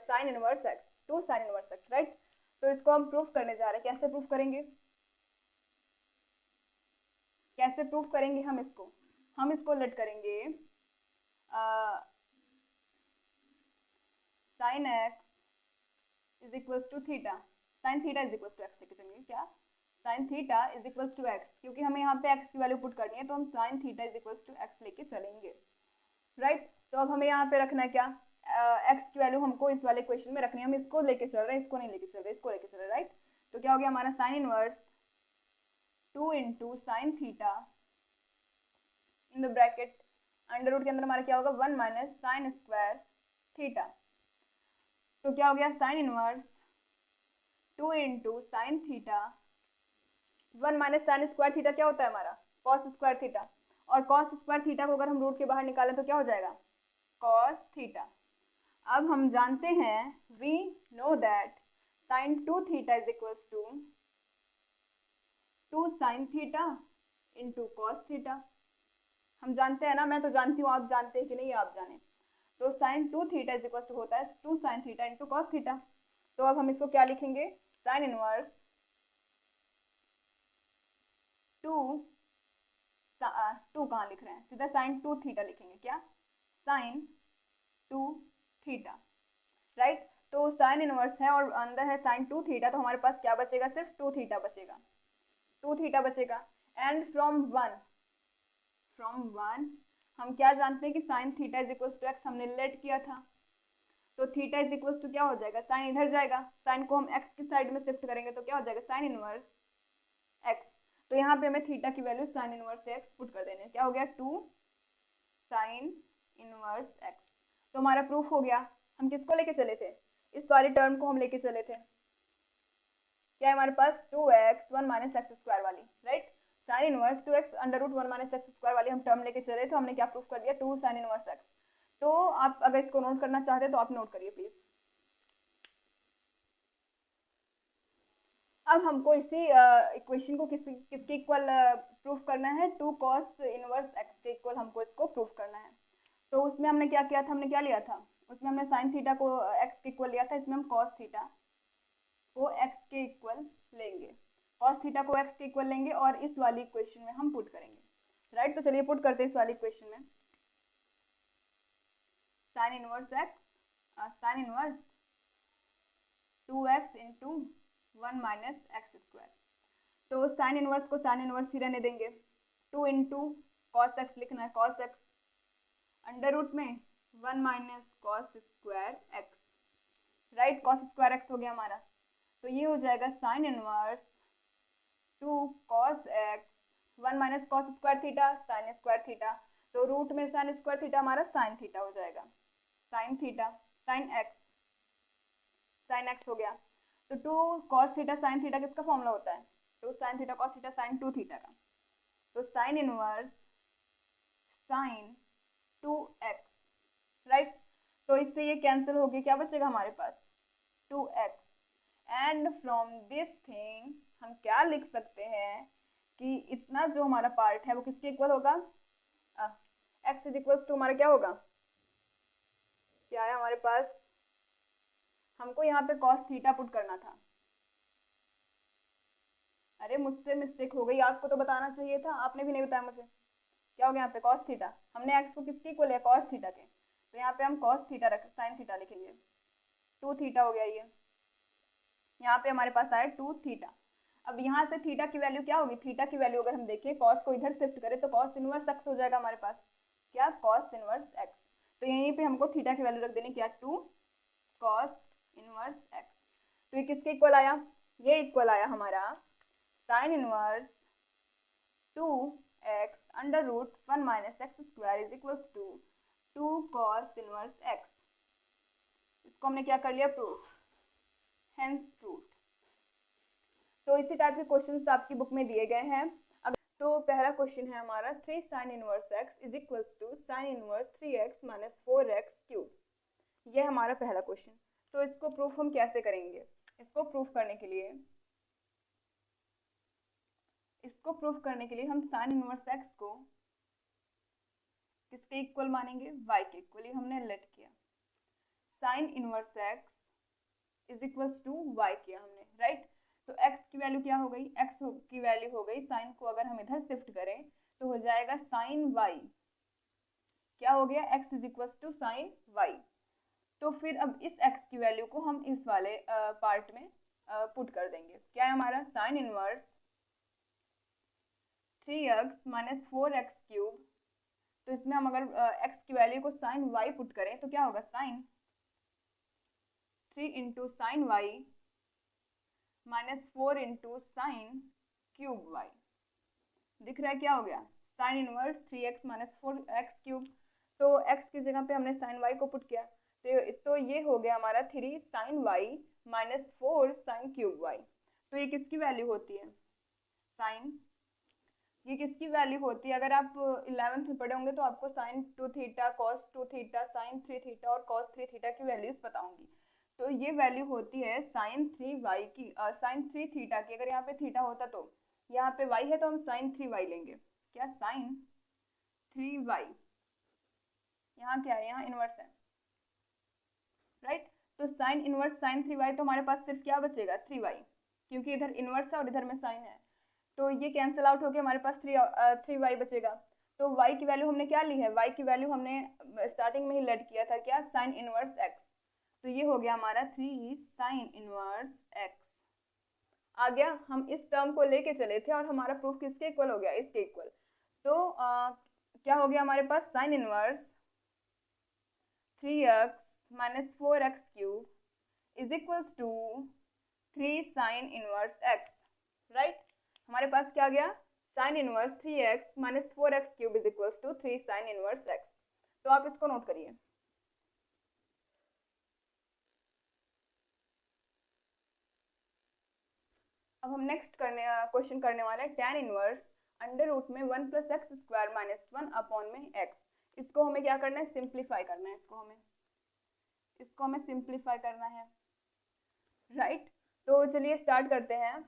sin inverse x। Two sine inverse x, right. तो इसको हम प्रूफ करने जा रहे हैं। कैसे प्रूफ करेंगे, कैसे प्रूफ करेंगे हम इसको लेट करेंगे sine x is equals to theta, sine theta is equals to x लेके चलेंगे। क्या, sine theta is equals to x, क्योंकि हमें यहाँ पे एक्स की वैल्यू पुट करनी है, तो हम sine theta is equals to x लेके चलेंगे, राइट। तो अब हमें यहाँ पे रखना है क्या, एक्स की वैल्यू हमको इस वाले क्वेश्चन में रखनी है। हम इसको लेके चल रहे हैं, इसको नहीं लेके चल रहे, इसको लेके चल रहे, राइट। तो क्या हो गया हमारा, sine inverse 2 into sine theta in the bracket, under root के अंदर हमारा क्या होगा, 1 माइनस साइन स्क्वायर थीटा। तो क्या हो गया, sine inverse 2 into sine theta, 1 minus sine square theta क्या होता है हमारा, कॉस स्क्वायर थीटा। और कॉस स्क्वायर थीटा को अगर हम रूट के बाहर निकालें तो क्या हो जाएगा, कॉस थीटा। अब हम जानते हैं, we know that sine 2 theta is equals to 2 sine theta into cos theta. हम जानते हैं ना, मैं तो जानती हूँ, आप जानते हैं कि नहीं आप जाने। तो sine 2 theta is equals to होता है 2 sine theta into cos theta. तो अब हम इसको क्या लिखेंगे, साइन इनवर्स 2 कहाँ लिख रहे हैं, सीधा साइन 2 थीटा लिखेंगे। क्या, साइन 2 थीटा, राइट। तो साइन इनवर्स है और अंदर है साइन 2 थीटा, तो हमारे पास क्या बचेगा, सिर्फ 2 थीटा बचेगा, 2 थीटा बचेगा। एंड फ्रॉम वन हम क्या जानते हैं कि sine theta is equals to x हमने लेट किया था। तो थीटा इज इक्वल्स टू क्या हो जाएगा, साइन इधर जाएगा, साइन को हम एक्स की साइड में शिफ्ट करेंगे तो क्या हो जाएगा, साइन इनवर्स एक्स। तो यहाँ पे हमें थीटा की value sign inverse x put कर देने, क्या हो गया, 2 साइन इनवर्स एक्स। तो हमारा प्रूफ हो गया। हम किसको लेके चले थे, इस वाले टर्म को हम लेके चले थे। क्या है हमारे पास, 2x 1 माइनस एक्स स्क्वायर वाली, right. Sine inverse 2x under root 1 minus x square वाली हम टर्म लेके चले, तो हमने क्या प्रूफ कर दिया, 2 साइन इनवर्स एक्स। तो आप अगर इसको नोट करना चाहते हैं तो आप नोट करिए प्लीज। अब हमको इसी इक्वेशन को किसके इक्वल प्रूफ करना है, 2 कॉस इनवर्स एक्स के इक्वल हमको इसको प्रूफ करना है। तो उसमें हमने क्या किया था, हमने क्या लिया था, उसमें हमने साइन थीटा को एक्स के इक्वल लिया था, इसमें हम कॉस थीटा को एक्स के इक्वल लेंगे, कॉस थीटा को एक्स के इक्वल लेंगे और इस वाली इक्वेशन में हम पुट करेंगे, राइट। तो चलिए पुट करते हैं इस वाली इक्वेशन में, sine inverse x, sign inverse 2x into 1 minus x square. तो साइन इनवर्स को साइन इनवर्स ही रहने देंगे, 2 इंटू कॉस एक्स लिखना है, कॉस एक्स अंडर रूट में 1 minus cos square x, right. Cos square x हो गया हमारा, तो ये हो जाएगा sine inverse 2 cos x 1 minus cos square theta sine square theta. तो रूट में साइन स्क्वायर थीटा हमारा साइन थीटा हो जाएगा, साइन थीटा साइन एक्स हो गया। तो 2 कॉस थीटा साइन थीटा किसका फॉर्मूला होता है, 2 sine theta cos theta sine 2 theta का। तो sine inverse sign 2x, right. तो इससे ये कैंसिल हो गया, क्या बचेगा हमारे पास, 2x। And from this thing हम क्या लिख सकते हैं कि इतना जो हमारा पार्ट है वो किसके इक्वल होगा, x इज इक्वल टू हमारा क्या होगा, क्या है हमारे पास, हमको यहाँ पे cos थीटा पुट करना था। अरे मुझसे मिस्टेक हो गई, आपको तो बताना चाहिए था, आपने भी नहीं बताया मुझे। क्या हो गया यहाँ पे cos थीटा, हमने x को किसके इक्वल लिया, cos थीटा के। तो यहाँ पे हम cos थीटा रख साइन थीटा लिखेंगे, 2 थीटा हो गया ये। यहाँ पे हमारे पास आया 2 थीटा। अब यहाँ से थीटा की वैल्यू क्या होगी, थीटा की वैल्यू अगर हम देखें cos को इधर शिफ्ट करें तो cos इनवर्स x हो जाएगा हमारे पास, क्या, cos इनवर्स x। तो यहीं पे हमको थीटा की वैल्यू रख देनी, क्या, 2 cos इनवर्स x। तो ये किसके इक्वल आया, ये इक्वल आया हमारा sine inverse 2x under root 1 minus x square is equal to 2 cos inverse x। इसको हमने क्या कर लिया, प्रूफ, हेंस प्रूफ। तो इसी टाइप के क्वेश्चंस आपकी बुक में दिए गए हैं। तो पहला क्वेश्चन है हमारा 3 sine inverse x is equal to sine inverse 3x minus 4x cube. ये हमारा पहला क्वेश्चन। तो इसको प्रूफ हम कैसे करेंगे, इसको प्रूफ करने के लिए हम साइन इनवर्स x को किसके इक्वल मानेंगे, y के इक्वल। ये हमने लेट किया, sine inverse x is equals to y किया हमने, राइट। तो x की वैल्यू क्या हो गई, x की वैल्यू हो गई, साइन को अगर हम इधर शिफ्ट करें तो हो जाएगा साइन y, क्या हो गया, x is equals to sine y। तो फिर अब इस x की वैल्यू को हम इस वाले पार्ट में पुट कर देंगे, क्या है हमारा sine inverse 3x minus 4x cube. तो इसमें हम अगर x की वैल्यू को साइन y पुट करें तो क्या होगा, sine 3 into sine y minus 4 into sine cube y। दिख रहा है क्या हो गया, sine inverse 3x minus 4x cube. तो x की जगह पे हमने साइन y को पुट किया, तो ये हो गया हमारा 3 sine y minus 4 sine cube y। तो ये किसकी वैल्यू होती है, साइन, ये किसकी वैल्यू होती है, अगर आप 11th में पढ़े होंगे तो आपको sine 2 theta, cos 2 theta, sine 3 theta और कॉस 3 थीटा की वैल्यूज पता होंगी। तो ये वैल्यू होती है साइन 3y की, साइन 3 थीटा की। अगर यहाँ पे थीटा होता तो यहाँ पे y है तो हम साइन 3y लेंगे, क्या साइन 3y, यहाँ क्या है, यहाँ इनवर्स है, राइट। तो साइन इनवर्स साइन 3y, तो हमारे पास सिर्फ क्या बचेगा 3y, क्योंकि इधर इनवर्स है और इधर में साइन है, तो ये कैंसिल आउट हो गया, हमारे पास 3y बचेगा। तो y की वैल्यू हमने क्या ली है, y की वैल्यू हमने स्टार्टिंग में ही लेट किया था, क्या साइन इनवर्स x। तो ये हो गया हमारा 3 साइन इनवर्स x आ गया। हम इस टर्म को लेके चले थे और हमारा प्रूफ किसके इक्वल हो गया, इसके इक्वल। तो क्या हो गया हमारे पास, sine inverse 3x minus 4x cube is equals to 3 sine inverse x, right. हमारे पास क्या गया, sine inverse 3x minus 4x cube is equals to 3 sine inverse x। तो आप इसको नोट करिए। अब हम नेक्स्ट क्वेश्चन करने वाले हैं tan इनवर्स अंडर रूट में 1 plus x square minus 1 upon में x। इसको हमें क्या करना है, सिंप्लीफाई करना है, इसको हमें सिंप्लीफाई करना है, राइट। तो चलिए स्टार्ट करते हैं,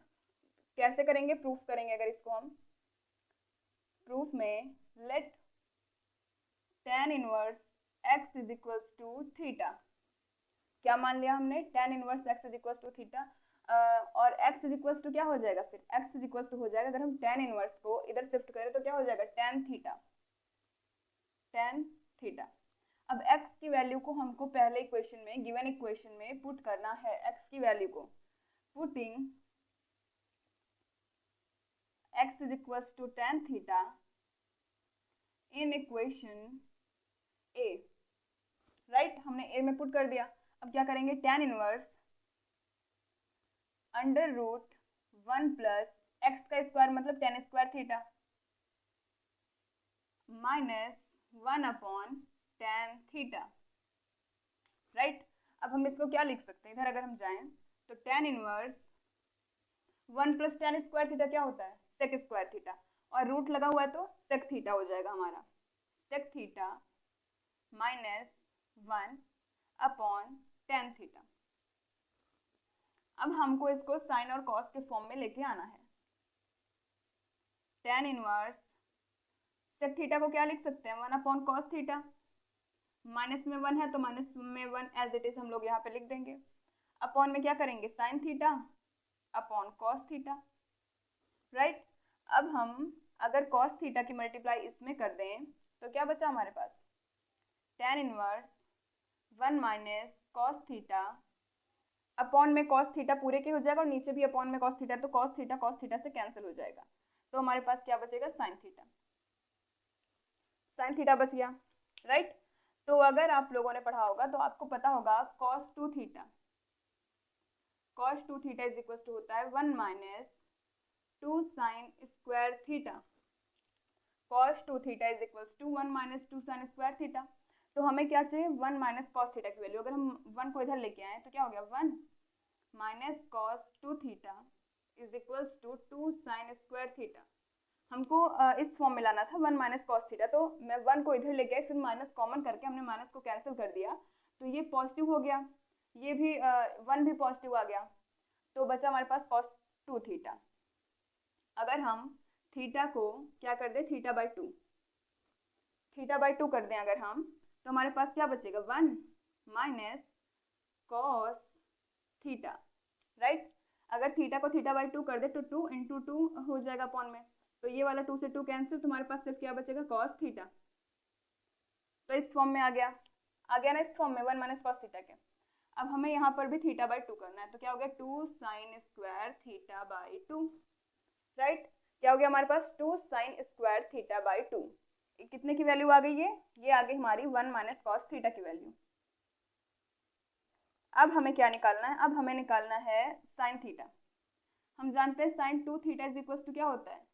कैसे करेंगे, प्रूफ करेंगे। अगर इसको हम प्रूफ में let tan inverse x is equals to theta, क्या मान लिया हमने, tan inverse x is equals to theta, और x इज इक्वल्स टू क्या हो जाएगा, फिर x इज इक्वल्स टू हो जाएगा, अगर हम tan इनवर्स को इधर शिफ्ट करें तो क्या हो जाएगा, tan थीटा। अब x की वैल्यू को हमको पहले इक्वेशन में, गिवन इक्वेशन में पुट करना है, x की वैल्यू को putting x is equals to tan theta in equation a, right. हमने a में पुट कर दिया। अब क्या करेंगे, tan inverse under root 1 plus x का स्क्वायर मतलब tan square theta minus 1 upon tan theta, right. अब हम इसको क्या लिख सकते हैं, इधर अगर हम जाएं तो tan inverse 1 plus tan square theta क्या होता है, सेक स्क्वायर थीटा, और रूट लगा हुआ है तो सेक थीटा हो जाएगा हमारा, sec theta minus 1 upon tan theta. अब हमको इसको साइन और कॉस के फॉर्म में लेके आना है। tan इनवर्स सेक थीटा को क्या लिख सकते हैं, 1 अपॉन कॉस थीटा, माइनस में 1 है तो माइनस में 1 एज इट इज हम लोग यहाँ पे लिख देंगे, अपॉन में क्या करेंगे, sign theta upon cos theta, right. अब हम अगर कॉस थीटा की मल्टीप्लाई इसमें कर दें तो क्या बचा हमारे पास, tan inverse 1 minus cos theta, upon में कॉस थीटा पूरे के हो जाएगा और नीचे भी अपॉन में कॉस थीटा, तो कॉस थीटा से कैंसिल हो जाएगा, तो हमारे पास क्या बचेगा, साइन थीटा बच गया, राइट। तो अगर आप लोगों ने पढ़ा होगा तो आपको पता होगा cos 2 theta is equal to होता है 1 minus 2 sine square theta, cos 2 theta is equal to 1 minus 2 sine square theta. तो हमें क्या चाहिए, 1 माइनस कॉस थीटा की वैल्यू, अगर हम 1 को इधर लेके आए तो क्या हो गया, 1 minus cos 2 theta is equal to 2 sine square theta. हमको इस फॉर्म में लाना था 1 माइनस कॉस थीटा, तो मैं 1 को इधर लेके आई, फिर माइनस कॉमन करके हमने माइनस को कैंसिल कर दिया, तो ये पॉजिटिव हो गया, ये भी 1 भी पॉजिटिव आ गया, तो बचा हमारे पास cos 2 थीटा। अगर हम थीटा को क्या कर दें, थीटा बाई टू कर दें अगर हम, तो हमारे पास क्या बचेगा, 1 माइनस कॉस थीटा, राइट। अगर थीटा को थीटा बाई 2 कर दे तो 2 इंटू 2 हो जाएगा अपॉन में, तो ये वाला 2 से 2 कैंसिल, तुम्हारे पास सिर्फ क्या बचेगा कॉस थीटा। तो इस फॉर्म में आ गया ना इस फॉर्म में 1 माइनस कॉस थीटा के। अब हमें यहाँ पर भी थीटा बाई 2 करना है, तो क्या हो गया 2 sine square theta by 2, right. क्या हो गया हमारे पास 2 साइन स्क्वायर थीटा बाई 2, कितने की वैल्यू आ गई ये आ गई हमारी 1 माइनस कॉस थीटा की वैल्यू। अब हमें क्या निकालना है, अब हमें निकालना है साइन थीटा। हम जानते हैं sine 2 theta is equal to क्या होता है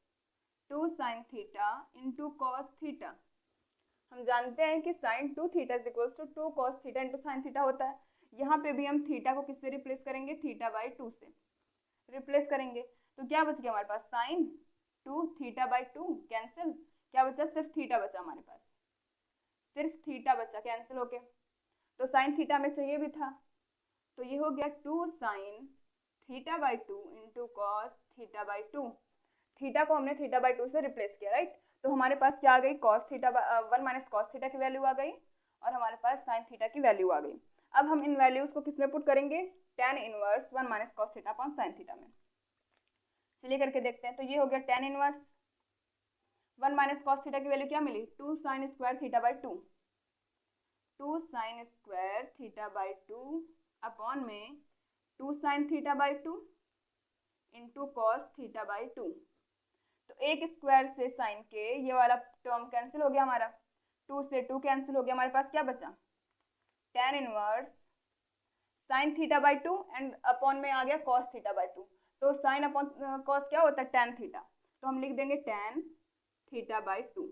2 sine theta into cos theta. हम जानते हैं कि sine 2 theta is equal to 2 cos theta into sine theta होता है। यहाँ पे भी हम थीटा को किससे रिप्लेस करेंगे, थीटा बाई 2 से रिप्लेस करेंगे। तो क्या बच गया हमारे पास साइन 2 थीटा बाई 2 कैंसिल, क्या बचा सिर्फ थीटा बचा हमारे पास, सिर्फ थीटा बचा कैंसिल होके। तो साइन थीटा हमें चाहिए भी था, तो ये हो गया 2 sine theta by 2 into cos theta by 2। Theta को हमने थीटा बाई 2 से रिप्लेस किया, राइट। तो हमारे पास क्या आ गई cos theta 1 minus cos theta की वैल्यू आ गई और हमारे पास साइन थीटा की वैल्यू आ गई। अब हम इन वैल्यूज को किसमें पुट करेंगे, tan inverse 1 minus cos theta upon sine theta में। चलिए करके देखते हैं। तो ये हो गया tan inverse 1 minus cos theta की वैल्यू क्या मिली 2 sine square theta by 2, 2 sine square theta by 2 upon में 2 sine theta by 2 into cos theta by 2। तो एक स्क्वायर से साइन के ये वाला टर्म कैंसिल हो गया हमारा, 2 से 2 कैंसिल हो गया, हमारे पास क्या बचा tan inverse sine theta by 2 and upon में आ गया कॉस थीटा बाई 2। तो साइन अपॉन कॉस क्या होता है tan थीटा, तो हम लिख देंगे tan थीटा बाई 2,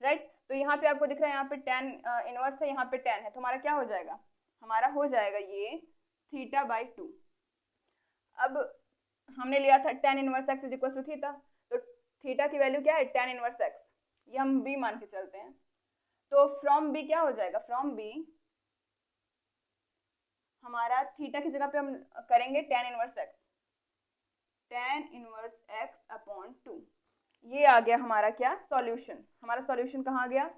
राइट। तो यहाँ पे आपको दिख रहा है यहाँ पे tan इनवर्स है, यहाँ पे tan है, तो हमारा क्या हो जाएगा, हमारा हो जाएगा ये थीटा बाई 2। अब हमने लिया था tan inverse x is equal to theta, तो थीटा की वैल्यू क्या है tan इनवर्स x, ये हम b मान के चलते हैं। तो फ्रॉम b क्या हो जाएगा, फ्रॉम b हमारा थीटा की जगह पे हम करेंगे tan इनवर्स x अपॉन 2। ये आ गया हमारा क्या सॉल्यूशन, हमारा सॉल्यूशन कहाँ गया,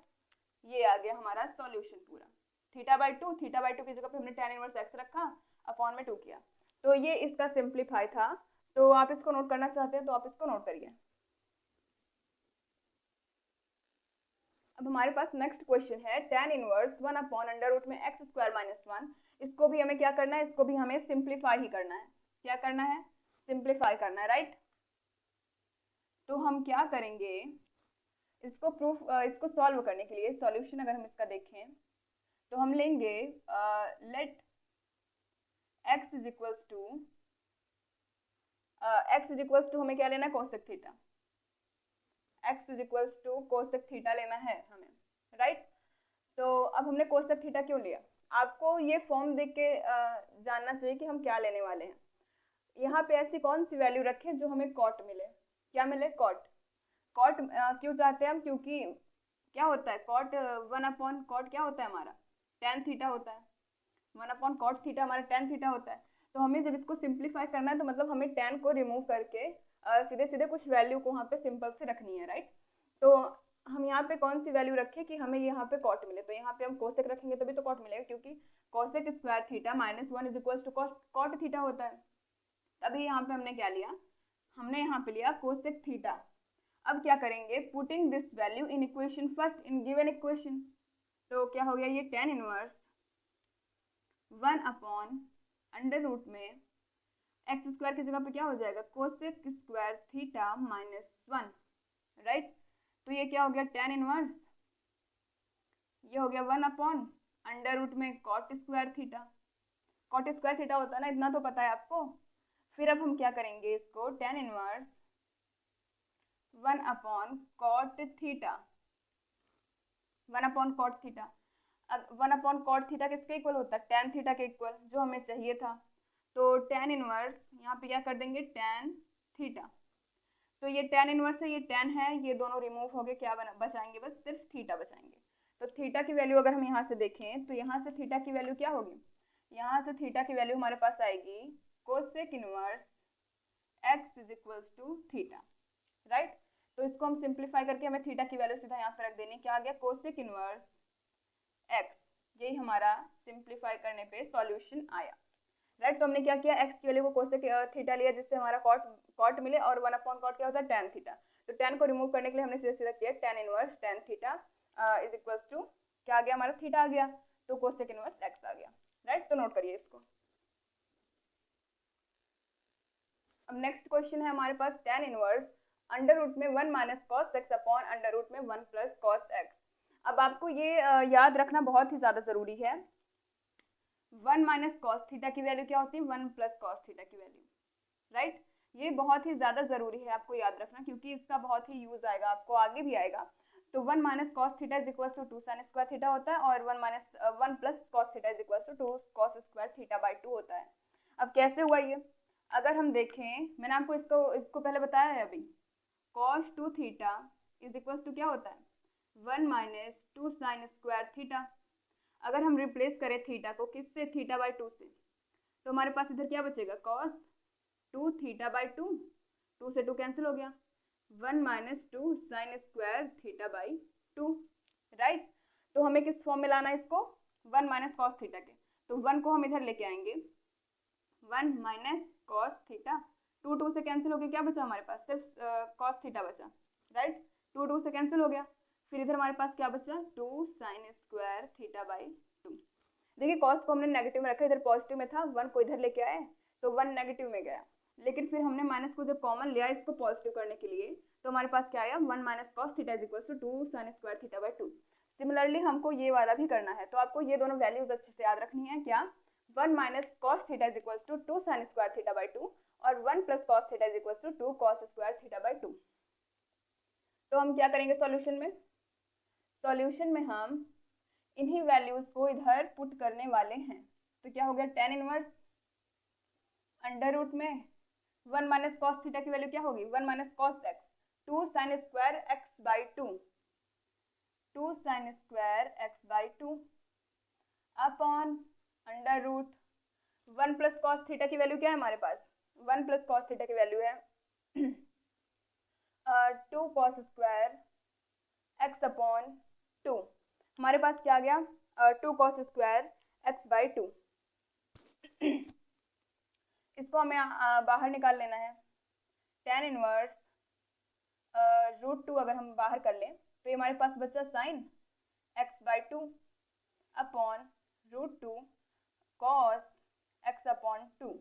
ये आ गया हमारा सॉल्यूशन पूरा। थीटा बाई 2 की जगह पे हमने tan इनवर्स x रखा अपॉन में 2 किया, तो ये इसका सिंप्लीफाई था। तो आप इसको नोट करना चाहते हैं तो आप इसको नोट करिए। अब हमारे पास नेक्स्ट क्वेश्चन है tan inverse 1 upon under root में x स्क्वायर माइनस 1। इसको भी हमें क्या करना है, इसको भी हमें सिंप्लीफाई ही करना है, क्या करना है सिंप्लीफाई करना है, राइट। तो हम क्या करेंगे, इसको सॉल्व करने के लिए सॉल्यूशन अगर हम इसका देखें तो हम लेंगे let x is equals to हमें क्या लेना है cosec theta, x is equals to cosec theta लेना है हमें, राइट। तो अब हमने कोसेक थीटा क्यों लिया, आपको ये फॉर्म देख के जानना चाहिए कि हम क्या लेने वाले हैं। यहाँ पे ऐसी कौन सी वैल्यू रखें जो हमें कॉट मिले, क्या मिले कॉट। कॉट क्यों चाहते हैं हम, क्योंकि क्या होता है कॉट 1 अपॉन कॉट क्या होता है हमारा tan थीटा होता है, 1 अपॉन कॉट थीटा हमारा tan थीटा होता है। तो हमें जब इसको सिंप्लीफाई करना है तो मतलब हमें tan को रिमूव करके सीधे सीधे कुछ वैल्यू को वहाँ पे सिंपल से रखनी है, राइट। तो हम यहाँ पे कौन सी वैल्यू रखें कि हमें यहाँ पे कॉट मिले, तो यहाँ पे हम कोसेक रखेंगे तभी तो कॉट मिलेगा, क्योंकि cosec square theta minus 1 is equal to cot theta होता है। तभी यहाँ पे हमने क्या लिया, हमने यहाँ पे लिया कोसेक थीटा। अब क्या करेंगे, putting this value in equation first in given equation. तो क्या हो गया ये tan inverse 1 upon under root में एक्स स्क्वायर की जगह पे क्या हो जाएगा cosec square theta minus 1, right. तो ये क्या हो गया tan इनवर्स, ये हो गया 1 अपॉन अंडर रूट में कॉट स्क्वायर थीटा होता है ना, इतना तो पता है आपको। फिर अब हम क्या करेंगे इसको tan inverse 1 upon cot theta, 1 upon cot theta. अब 1 अपॉन कॉट थीटा किसके इक्वल होता है tan थीटा के इक्वल, जो हमें चाहिए था। तो tan इनवर्स यहाँ पे क्या कर देंगे tan थीटा, तो ये tan इनवर्स है, ये tan है, ये दोनों रिमूव हो गए, क्या बचाएंगे बस सिर्फ थीटा बचाएंगे। तो थीटा की वैल्यू अगर हम यहाँ से देखें तो यहाँ से थीटा की वैल्यू क्या होगी, यहाँ से थीटा की वैल्यू हमारे पास आएगी cosec inverse x is equals to theta, right. तो इसको हम सिंप्लीफाई करके हमें थीटा की वैल्यू सीधा यहाँ पे रख देनी, क्या आ गया कोसेक इनवर्स x, यही हमारा सिंप्लीफाई करने पे सॉल्यूशन आया। राइट। तो हमने क्या किया, एक्स की वैल्यू को कोसेक थीटा लिया जिससे हमारा कॉट मिले, और 1/कॉट क्या होता है, tan थीटा। तो tan को रिमूव करने के लिए हमने सीधा सीधा किया tan inverse tan theta is equals to क्या आ गया, हमारा थीटा आ गया, तो कोसेक इनवर्स एक्स आ गया। राइट, तो नोट करिए इसको। अब नेक्स्ट क्वेश्चन है हमारे पास tan इनवर्स अंडर रूट में 1 minus cos x upon under root में 1 प्लस कॉस एक्स। अब आपको ये याद रखना बहुत ही ज़्यादा ज़रूरी है, 1 माइनस कॉस थीटा की वैल्यू क्या होती है, 1 प्लस कॉस थीटा की वैल्यू। राइट, ये बहुत ही ज़्यादा ज़रूरी है आपको याद रखना, क्योंकि इसका बहुत ही यूज़ आएगा, आपको आगे भी आएगा। तो 1 minus cos theta is equal to 2 sine square theta होता है, और 1 plus cos theta is equal to 2 cos square theta by 2 होता है। अब कैसे हुआ ये, अगर हम देखें, मैंने आपको इसको पहले बताया है अभी, cos 2 theta is equal to क्या होता है, 1 माइनस 2 साइन स्क्वायर थीटा। अगर हम रिप्लेस करें थीटा को किससे, थीटा बाई 2 से, तो हमारे पास इधर क्या बचेगा, कॉस 2 थीटा बाई 2, 2 से 2 कैंसिल हो गया, 1 minus 2 sine square theta by 2। Right, तो हमें किस फॉर्म में लाना है इसको, 1 माइनस कॉस थीटा के, तो 1 को हम इधर लेके आएंगे, 1 माइनस कॉस थीटा, 2 2 से कैंसिल हो गया, क्या बचा हमारे पास, सिर्फ कॉस थीटा बचा। राइट, 2 2 से कैंसिल हो गया, फिर इधर हमारे पास क्या बचा, 2 साइन स्क्वायर थीटा बाई 2। देखिए कॉस को हमने नेगेटिव में रखा, इधर पॉजिटिव में था, 1 को इधर लेके आए तो 1 नेगेटिव में गया, लेकिन फिर हमने माइनस को जब कॉमन लिया इसको पॉजिटिव करने के लिए, तो हमारे पास क्या आया, 1 minus cos theta is equal to 2 sine square theta by 2। Similarly हमको ये वाला भी करना है, तो आपको ये दोनों वैल्यूज अच्छे से याद रखनी है, क्या, 1 minus cos theta is equal to 2 sine square theta by 2, और 1 plus cos theta is equal to 2 cos square theta by 2। तो हम क्या करेंगे सॉल्यूशन में हम इन्हीं वैल्यूज को इधर पुट करने वाले हैं। तो क्या हो गया, tan इनवर्स अंडर रूट में 1 माइनस कॉस थीटा की वैल्यू क्या होगी, 1 minus cos x, 2 sine square x by 2, 2 sine square x by 2 upon under root 1 plus cos theta की वैल्यू क्या है हमारे पास, 1 प्लस कॉस थीटा की वैल्यू है 2 कॉस स्क्वायर एक्स अपॉन 2। हमारे पास क्या आ गया, 2 कॉस स्क्वायर एक्स बाई 2। इसको हमें बाहर निकाल लेना है, tan इनवर्स रूट 2 अगर हम बाहर कर लें तो ये हमारे पास बचा sine x by 2 upon root 2 cos x upon 2।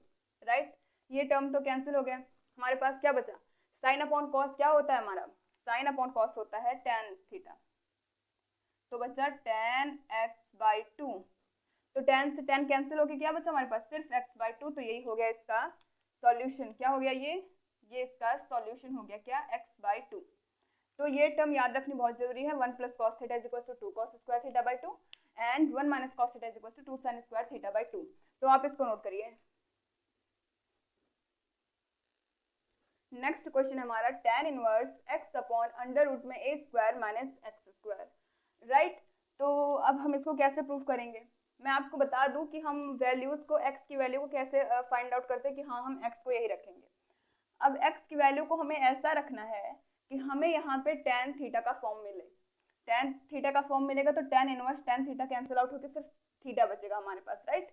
Right, ये टर्म तो कैंसिल हो गया, हमारे पास क्या बचा, साइन अपॉन कॉस क्या होता है हमारा, साइन अपॉन कॉस होता है tan थीटा, तो बचा tan x बाई 2। तो tan से tan कैंसिल होके क्या बचा हमारे पास, सिर्फ x बाई 2। तो यही हो गया इसका सॉल्यूशन, क्या हो गया ये इसका सॉल्यूशन हो गया, क्या, x बाई 2। तो ये टर्म याद रखनी बहुत जरूरी है, 1 plus cos theta is equal to 2 cos square theta by 2 and 1 minus cos theta is equal to 2 sine square theta by 2। तो आप इसको नोट करिए। नेक्स्ट क्वेश्चन हमारा tan inverse x upon under root में a square minus x square. Right, तो अब हम इसको कैसे प्रूव करेंगे, मैं आपको बता दूं कि हम वैल्यूज को x की वैल्यू को कैसे फाइंड आउट करते हैं कि हाँ हम x को यही रखेंगे। अब x की वैल्यू को हमें ऐसा रखना है कि हमें यहाँ पे tan थीटा का फॉर्म मिले, tan थीटा का फॉर्म मिलेगा तो tan inverse tan theta cancel out होकर सिर्फ थीटा बचेगा हमारे पास। राइट,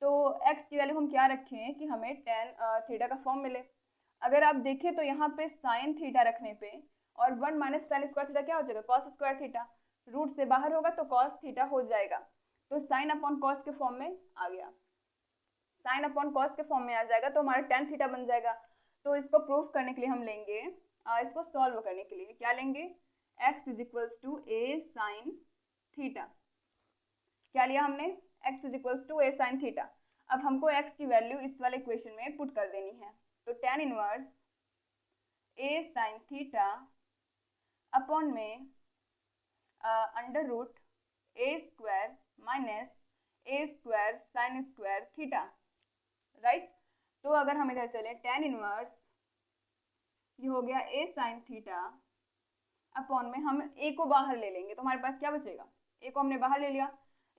तो x की वैल्यू हम क्या रखें कि हमें tan थीटा का फॉर्म मिले। अगर आप देखें तो यहाँ पे साइन थीटा रखने पे और 1 माइनस साइन स्क्वायर थीटा क्या हो जाएगा, कॉस स्क्वायर थीटा, रूट से बाहर होगा तो कॉस थीटा हो जाएगा, तो साइन अपॉन कॉस के फॉर्म में आ गया, साइन अपॉन कॉस के फॉर्म में आ जाएगा तो हमारा tan थीटा बन जाएगा। तो इसको प्रूफ करने के लिए हम लेंगे, इसको सॉल्व करने के लिए क्या लेंगे, x is equals to a sine theta, क्या लिया हमने, x is equals to a sine theta. अब हमको x की वैल्यू इस वाले इक्वेशन में पुट कर देनी है, तो tan inverse a sine theta upon में under root a square minus a square sine square theta. Right, तो अगर हम इधर चले tan इनवर्स ये हो गया a साइन थीटा अपॉन में हम a को बाहर ले लेंगे तो हमारे पास क्या बचेगा, a को हमने बाहर ले लिया,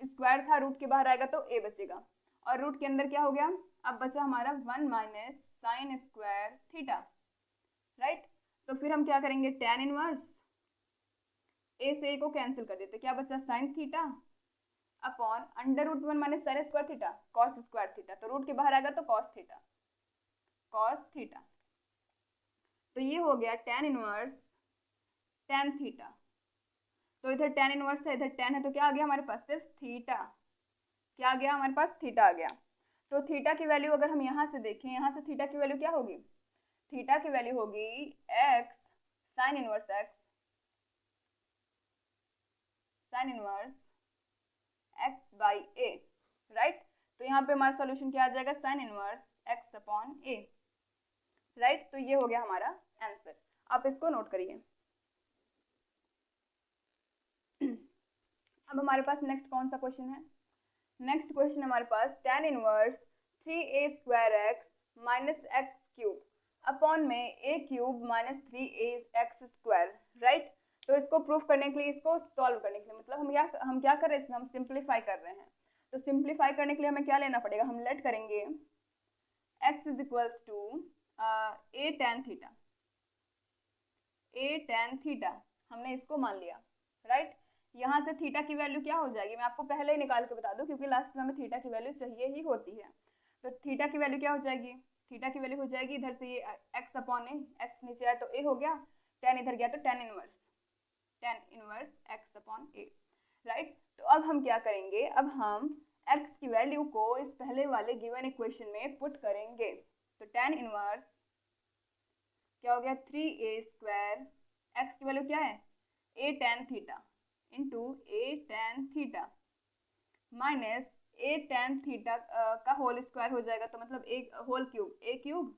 स्क्वायर था रूट के बाहर आएगा तो a बचेगा, और रूट के अंदर क्या हो गया, अब बचा हमारा 1 minus sine square theta. Right, तो फिर हम क्या करेंगे, tan इनवर्स a से a को कैंसिल कर देते, क्या बचा sine theta upon under root 1 minus sine square theta cos square theta, तो रूट के बाहर आएगा तो कॉस थीटा, कॉस थीटा। तो ये हो गया tan इनवर्स tan थीटा। तो इधर tan इनवर्स है, इधर tan है, तो क्या आ गया हमारे पास सिर्फ थीटा। क्या आ गया हमारे पास? थीटा आ गया। तो थीटा की वैल्यू अगर हम यहाँ से देखें, यहाँ से थीटा की वैल्यू क्या होगी? थीटा की वैल्यू होगी x sign inverse x, sign inverse x by a, right. तो यहाँ पे हमारा सॉल्यूशन क्या आ जाएगा? Sine inverse x upon a, right. तो ये हो गया हमारा आंसर, आप इसको नोट करिए। अब हमारे पास नेक्स्ट कौन सा क्वेश्चन है? नेक्स्ट क्वेश्चन हमारे पास tan inverse 3a square x minus x cube upon में a cube minus 3a x square, right. तो इसको प्रूफ करने के लिए, इसको सॉल्व करने के लिए, मतलब हम क्या कर रहे हैं इसमें? हम सिंप्लीफाई कर रहे हैं। तो सिंप्लीफाई करने के लिए हमें क्या लेना पड़ेगा? हम लेट करेंगे x is equals to a tan theta, a tan theta हमने इसको मान लिया, राइट। यहाँ से थीटा की वैल्यू क्या हो जाएगी? मैं आपको पहले ही निकाल के बता दूं, क्योंकि लास्ट में हमें थीटा की वैल्यू चाहिए ही होती है। तो थीटा की वैल्यू क्या हो जाएगी? थीटा की वैल्यू हो जाएगी इधर से ये x अपॉन ए, x नीचे आया तो a हो गया, tan इधर गया तो tan inverse x upon a, right. तो अब हम क्या करेंगे? अब हम x की वैल्यू को इस पहले वाले गिवन इक्वेशन में पुट करेंगे। तो tan इनवर्स क्या हो गया? 3a स्क्वायर, x की वैल्यू क्या है? a tan theta into a tan theta minus a tan theta का होल स्क्वायर हो जाएगा, तो मतलब एक whole cube, a cube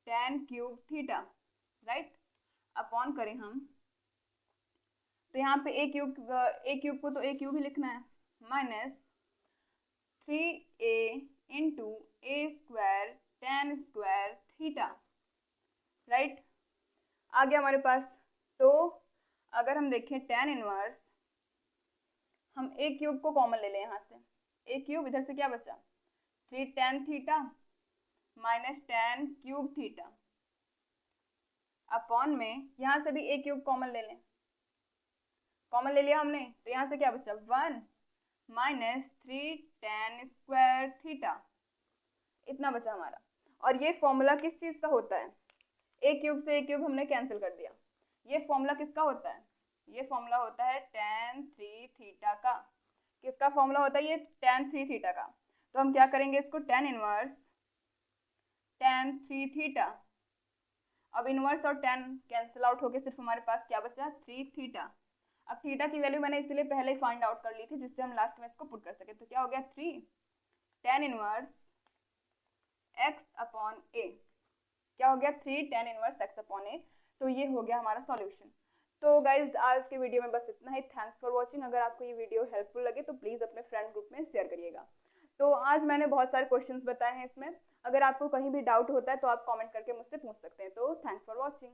tan cube theta, right. Upon करें हम, तो यहाँ पे a क्यूब को तो a क्यूब ही लिखना है, minus 3a into a square tan square theta, right. आ गया हमारे पास। तो अगर हम देखें tan इनवर्स, हम a क्यूब को कॉमन ले लें यहाँ से, a क्यूब इधर से क्या बचा? 3 tan theta minus tan cube theta upon में यहाँ से भी a क्यूब कॉमन ले लें, कॉमन ले लिया हमने, तो यहाँ से क्या बचा? 1 माइनस 3 tan स्क्वायर थीटा, इतना बचा हमारा। और ये फॉर्मूला किस चीज़ का होता है? a क्यूब से a क्यूब हमने कैंसिल कर दिया। ये फॉर्मूला किसका होता है? ये फॉर्मूला होता है tan 3 थीटा का। किसका फॉर्मूला होता है ये? tan 3 थीटा का। तो हम क्या करेंगे इसको? tan inverse tan 3 theta. अब इनवर्स और tan कैंसिल आउट होके सिर्फ हमारे पास क्या बचा? 3 थीटा। अब थीटा की वैल्यू मैंने इसलिए पहले ही फाइंड आउट कर ली थी, जिससे हम लास्ट में इसको पुट कर सके। तो क्या हो गया? 3 tan inverse x upon a। क्या हो गया? 3 tan inverse x upon a। तो ये हो गया हमारा सॉल्यूशन। तो गाइज आज के वीडियो में बस इतना ही। Thanks for watching. अगर आपको ये वीडियो हेल्पफुल लगे तो प्लीज़ अपने फ्रेंड ग्रुप में शेयर करिएगा। तो आज मैंने बहुत सारे क्वेश्चंस बताए हैं इसमें। अगर आपको कहीं भी डाउट होता है तो आप कमेंट करके मुझसे पूछ सकते हैं। तो थैंक्स फॉर वॉचिंग।